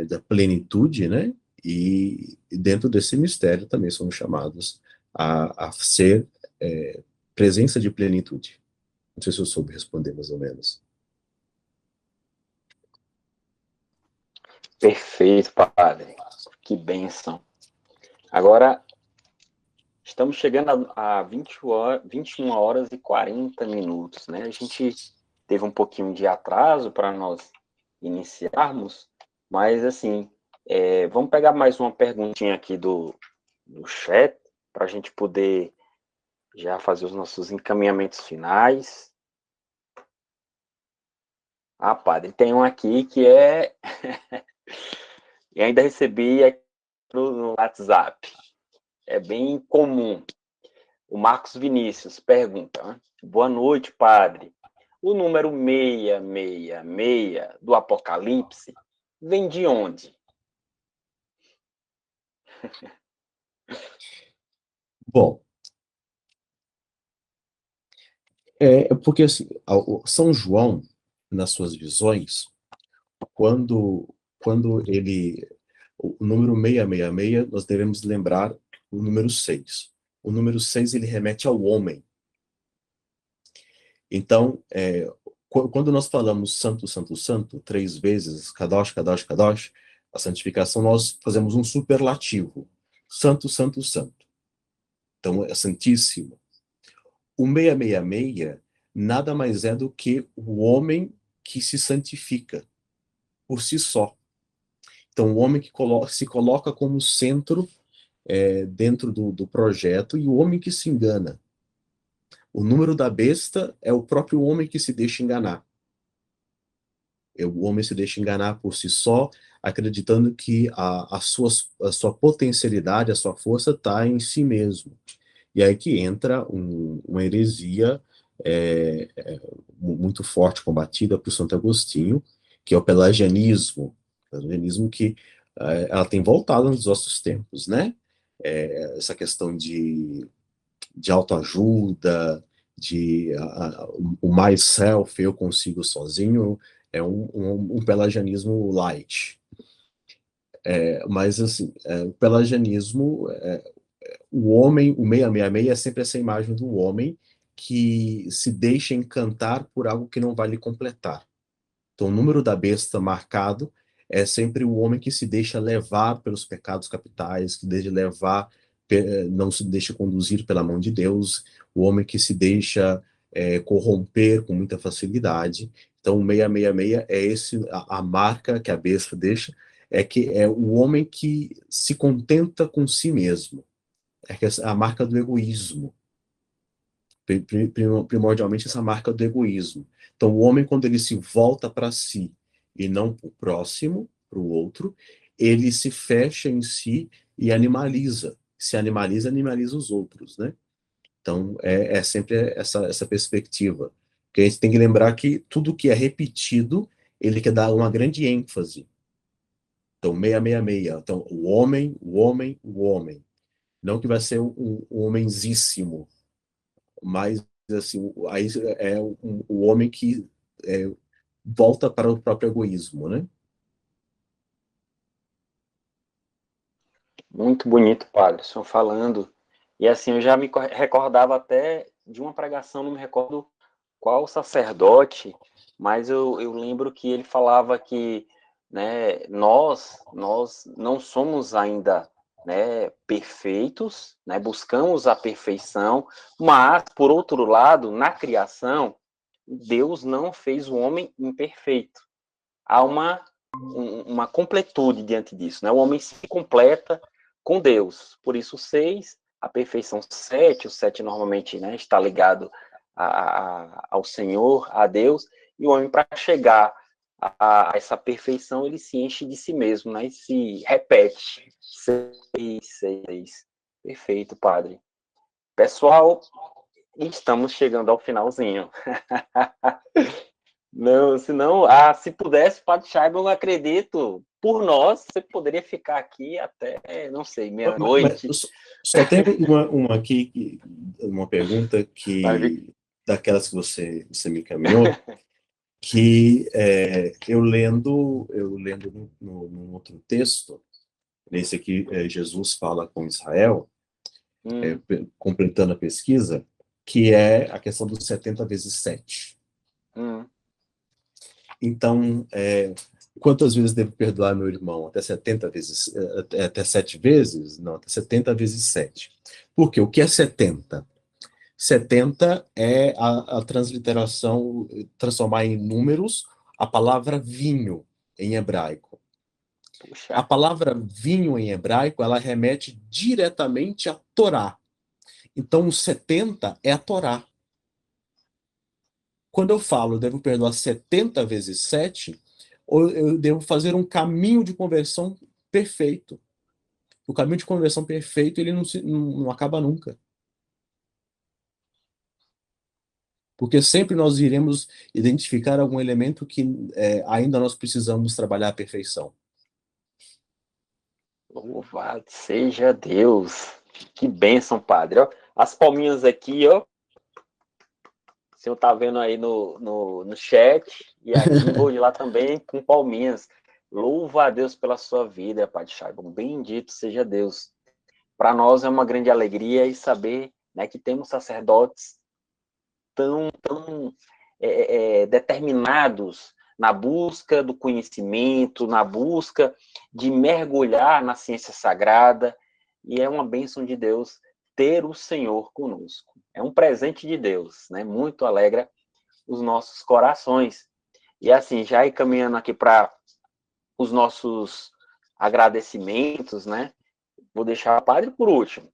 da plenitude, né? E dentro desse mistério também somos chamados a ser presença de plenitude. Não sei se eu soube responder mais ou menos. Perfeito, padre. Que bênção. Agora, estamos chegando a 21 horas e 40 minutos, né? A gente teve um pouquinho de atraso para nós iniciarmos, mas, assim, vamos pegar mais uma perguntinha aqui do chat, para a gente poder já fazer os nossos encaminhamentos finais. Ah, padre, tem um aqui que e ainda recebi aqui no WhatsApp. É bem comum. O Marcos Vinícius pergunta, né? Boa noite, padre. O número 666 do Apocalipse vem de onde? Bom, porque assim, São João, nas suas visões, quando ele... O número 666, nós devemos lembrar o número 6. O número 6, ele remete ao homem. Então, quando nós falamos santo, santo, santo, 3 vezes, kadosh, kadosh, kadosh, a santificação, nós fazemos um superlativo. Santo, santo, santo. Então, é santíssimo. O 666 nada mais é do que o homem que se santifica por si só. Então, o homem que se coloca como centro dentro do projeto, e o homem que se engana. O número da besta é o próprio homem que se deixa enganar. O homem se deixa enganar por si só, acreditando que a sua potencialidade, a sua força está em si mesmo. E aí que entra uma heresia muito forte, combatida por Santo Agostinho, que é o pelagianismo. O pelagianismo que ela tem voltado nos nossos tempos, né? Essa questão de autoajuda, o myself, eu consigo sozinho, é um pelagianismo light. Mas, assim, o pelagianismo, o homem, o 666 é sempre essa imagem do homem que se deixa encantar por algo que não vai lhe completar. Então, o número da besta marcado é sempre o homem que se deixa levar pelos pecados capitais, que deixa levar, não se deixa conduzir pela mão de Deus, o homem que se deixa corromper com muita facilidade. Então, o 666 é a marca que a besta deixa, que é o homem que se contenta com si mesmo. É a marca do egoísmo. Primordialmente essa marca do egoísmo. Então, o homem, quando ele se volta para si e não para o próximo, para o outro, ele se fecha em si e animaliza. Se animaliza, animaliza os outros, né? Então, é sempre essa perspectiva. Porque a gente tem que lembrar que tudo que é repetido, ele quer dar uma grande ênfase. Então, 666. Então, o homem, o homem, o homem. Não que vai ser um homenzíssimo, mas assim, aí é o homem que volta para o próprio egoísmo, né? Muito bonito, padre, o senhor falando. E assim, eu já me recordava até de uma pregação, não me recordo qual sacerdote, mas eu lembro que ele falava que, né, nós não somos ainda, né, perfeitos, né, buscamos a perfeição, mas, por outro lado, na criação, Deus não fez o homem imperfeito. Há uma completude diante disso, né? O homem se completa com Deus. Por isso, 6, a perfeição 7, o 7 normalmente, né, está ligado ao Senhor, a Deus, e o homem, para chegar a essa perfeição, ele se enche de si mesmo, né? E se repete. 6, 6. Perfeito, padre. Pessoal, estamos chegando ao finalzinho. Não, senão, se pudesse, Padre Scheiber, eu acredito, por nós, você poderia ficar aqui até, não sei, meia-noite. Só tem uma aqui, uma pergunta daquelas que você me encaminhou, que eu lendo num outro texto, nesse aqui, Jesus fala com Israel, Hum, completando a pesquisa, que é a questão dos 70 vezes 7. hum. Então, quantas vezes devo perdoar meu irmão? Até 70 vezes, até 7 vezes? Não, até 70 vezes 7. Por quê? O que é 70? 70 é a transliteração, transformar em números a palavra vinho em hebraico. A Puxa. palavra vinho em hebraico, ela remete diretamente à Torá. Então, o 70 é a Torá. Quando eu falo, eu devo perdoar 70 vezes 7, ou eu devo fazer um caminho de conversão perfeito. O caminho de conversão perfeito, ele não acaba nunca. Porque sempre nós iremos identificar algum elemento que ainda nós precisamos trabalhar à perfeição. Louvado seja Deus. Que bênção, padre. Ó, as palminhas aqui, ó. O senhor tá vendo aí no chat. E aqui vou de lá também com palminhas. Louva a Deus pela sua vida, Padre Shaibon. Bendito seja Deus. Para nós é uma grande alegria e saber, né, que temos sacerdotes tão determinados na busca do conhecimento, na busca de mergulhar na ciência sagrada, e é uma bênção de Deus ter o Senhor conosco. É um presente de Deus, né? Muito alegra os nossos corações. E assim, já ir caminhando aqui para os nossos agradecimentos, né? Vou deixar o padre por último.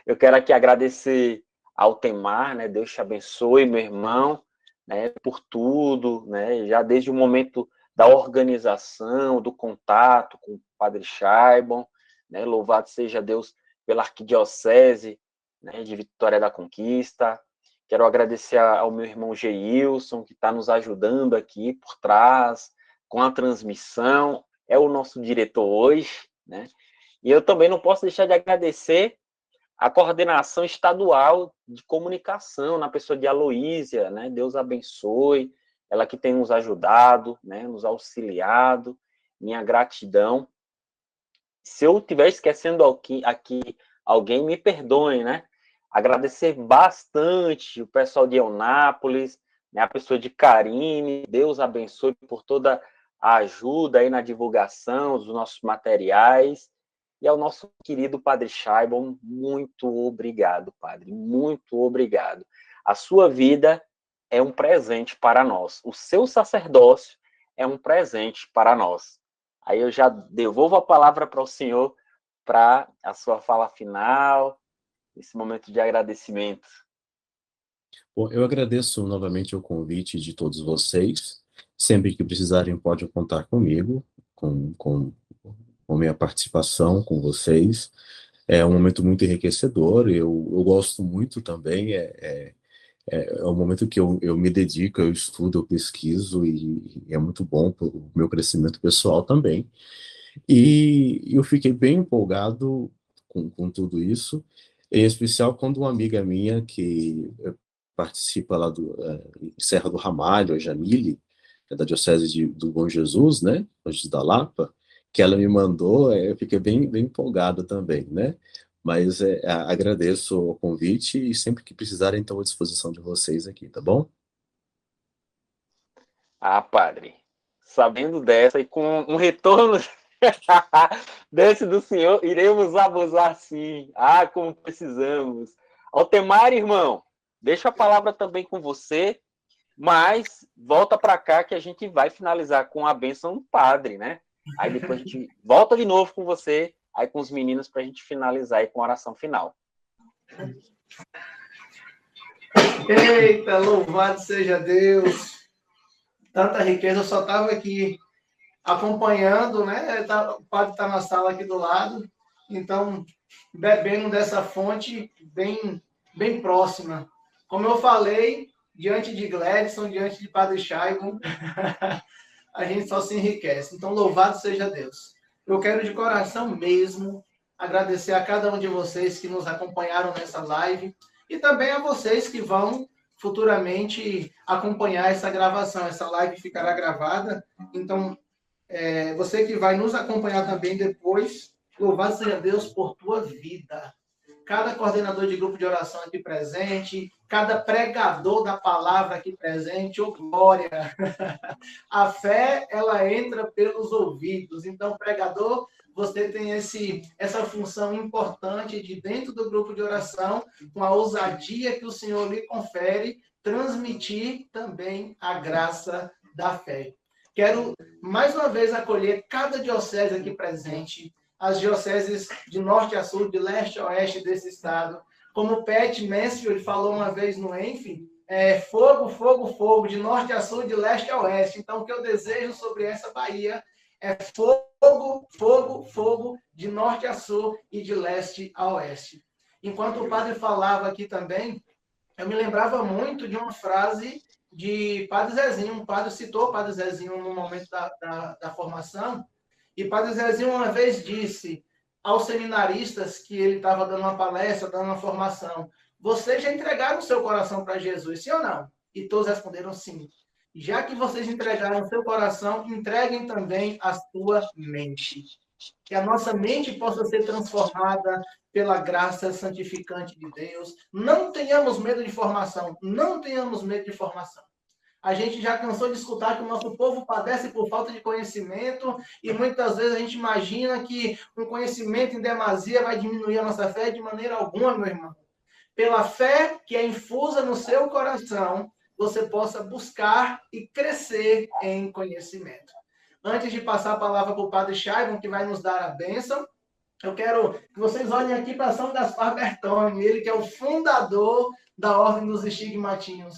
Eu quero aqui agradecer ao Temar, né? Deus te abençoe, meu irmão, né? Por tudo, né? Já desde o momento da organização, do contato com o Padre Shaibon, né? Louvado seja Deus pela arquidiocese, né? De Vitória da Conquista. Quero agradecer ao meu irmão Geilson, que está nos ajudando aqui por trás, com a transmissão. É o nosso diretor hoje, né? E eu também não posso deixar de agradecer a coordenação estadual de comunicação, na pessoa de Aloísia, né? Deus abençoe, ela que tem nos ajudado, né? Nos auxiliado, minha gratidão. Se eu estiver esquecendo aqui alguém, me perdoe, né? Agradecer bastante o pessoal de Eunápolis, né? A pessoa de Carine, Deus abençoe por toda a ajuda aí na divulgação dos nossos materiais. E ao nosso querido Padre Shaibon, muito obrigado, Padre, muito obrigado. A sua vida é um presente para nós. O seu sacerdócio é um presente para nós. Aí eu já devolvo a palavra para o senhor para a sua fala final, esse momento de agradecimento. Bom, eu agradeço novamente o convite de todos vocês. Sempre que precisarem, podem contar comigo, com minha participação com vocês. É um momento muito enriquecedor. Eu gosto muito também. É um momento que eu me dedico, eu estudo, eu pesquiso e é muito bom para o meu crescimento pessoal também. E eu fiquei bem empolgado com tudo isso, em especial quando uma amiga minha que participa lá em Serra do Ramalho, a Jamile, é da Diocese do Bom Jesus, né, Anjos da Lapa, que ela me mandou, eu fiquei bem empolgado também, né? Mas agradeço o convite e sempre que precisarem, estou à disposição de vocês aqui, tá bom? Ah, Padre, sabendo dessa e com um retorno desse do senhor, iremos abusar sim. Ah, como precisamos. Altemar, irmão, deixa a palavra também com você, mas volta para cá que a gente vai finalizar com a bênção do padre, né? Aí depois a gente volta de novo com você, aí com os meninos, para a gente finalizar aí com a oração final. Eita, louvado seja Deus. Tanta riqueza, eu só estava aqui acompanhando, né? O padre está na sala aqui do lado, então, bebendo dessa fonte bem próxima. Como eu falei, diante de Gladson, diante de Padre Shaibon, a gente só se enriquece. Então, louvado seja Deus. Eu quero de coração mesmo agradecer a cada um de vocês que nos acompanharam nessa live e também a vocês que vão futuramente acompanhar essa gravação. Essa live ficará gravada, então você que vai nos acompanhar também depois, Louvado seja Deus por tua vida. Cada coordenador de grupo de oração aqui presente, cada pregador da palavra aqui presente, ô glória! A fé, ela entra pelos ouvidos. Então, pregador, você tem essa função importante de, dentro do grupo de oração, com a ousadia que o Senhor lhe confere, transmitir também a graça da fé. Quero, mais uma vez, acolher cada diocese aqui presente, as dioceses de norte a sul, de leste a oeste desse estado. Como o Pat Mansfield falou uma vez no ENF, fogo, fogo, fogo, de norte a sul, de leste a oeste. Então, o que eu desejo sobre essa Bahia é fogo, fogo, fogo, de norte a sul e de leste a oeste. Enquanto o padre falava aqui também, eu me lembrava muito de uma frase de Padre Zezinho. O padre citou o Padre Zezinho no momento da formação, e Padre Zezinho uma vez disse aos seminaristas que ele estava dando uma palestra, dando uma formação: vocês já entregaram o seu coração para Jesus, sim ou não? E todos responderam sim. Já que vocês entregaram o seu coração, entreguem também a sua mente. Que a nossa mente possa ser transformada pela graça santificante de Deus. Não tenhamos medo de formação. Não tenhamos medo de formação. A gente já cansou de escutar que o nosso povo padece por falta de conhecimento e muitas vezes a gente imagina que um conhecimento em demasia vai diminuir a nossa fé. De maneira alguma, meu irmão. Pela fé que é infusa no seu coração, você possa buscar e crescer em conhecimento. Antes de passar a palavra para o Padre Shaibon, que vai nos dar a bênção, eu quero que vocês olhem aqui para São Gaspar Bertone, ele que é o fundador da Ordem dos Estigmatinhos.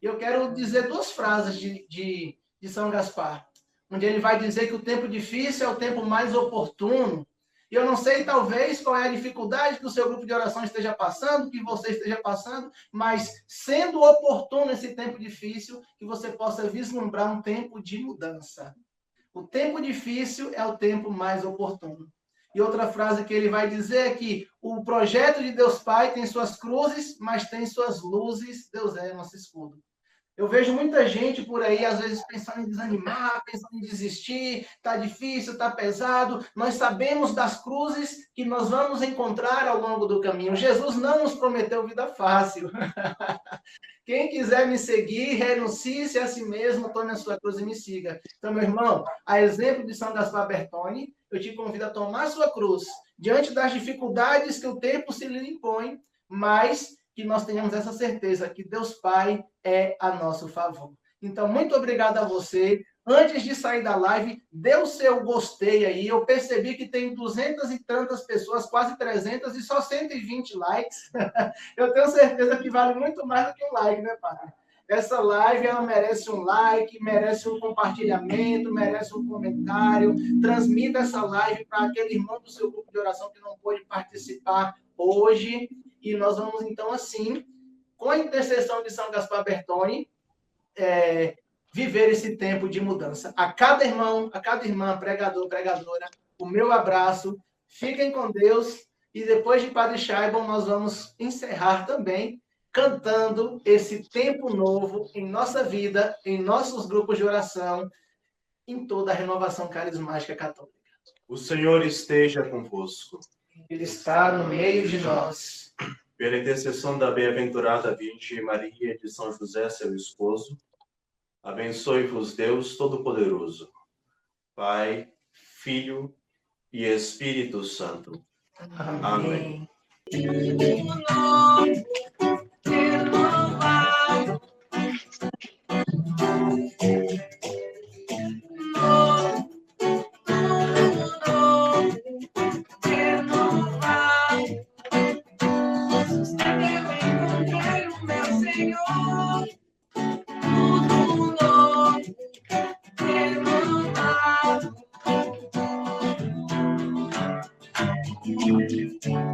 E eu quero dizer duas frases de São Gaspar, onde ele vai dizer que o tempo difícil é o tempo mais oportuno. E eu não sei, talvez, qual é a dificuldade que o seu grupo de oração esteja passando, que você esteja passando, mas sendo oportuno esse tempo difícil, que você possa vislumbrar um tempo de mudança. O tempo difícil é o tempo mais oportuno. E outra frase que ele vai dizer é que o projeto de Deus Pai tem suas cruzes, mas tem suas luzes. Deus é nosso escudo. Eu vejo muita gente por aí, às vezes, pensando em desanimar, pensando em desistir, está difícil, está pesado. Nós sabemos das cruzes que nós vamos encontrar ao longo do caminho. Jesus não nos prometeu vida fácil. Quem quiser me seguir, renuncie-se a si mesmo, tome a sua cruz e me siga. Então, meu irmão, a exemplo de São Gaspar Bertone, eu te convido a tomar a sua cruz, diante das dificuldades que o tempo se lhe impõe, mas que nós tenhamos essa certeza que Deus Pai é a nosso favor. Então, muito obrigado a você. Antes de sair da live, dê o seu gostei aí. Eu percebi que tem 200 e tantas pessoas, quase 300, e só 120 likes. Eu tenho certeza que vale muito mais do que um like, né, Padre? Essa live, ela merece um like, merece um compartilhamento, merece um comentário. Transmita essa live para aquele irmão do seu grupo de oração que não pôde participar hoje. E nós vamos, então, assim, com a intercessão de São Gaspar Bertone, viver esse tempo de mudança. A cada irmão, a cada irmã, pregador, pregadora, o meu abraço. Fiquem com Deus. E depois de Padre Shaibon, nós vamos encerrar também cantando esse tempo novo em nossa vida, em nossos grupos de oração, em toda a renovação carismática católica. O Senhor esteja convosco. Ele está no meio de nós. Pela intercessão da bem-aventurada Virgem Maria e de São José, seu esposo, abençoe-vos Deus Todo-Poderoso, Pai, Filho e Espírito Santo. Amém. Amém.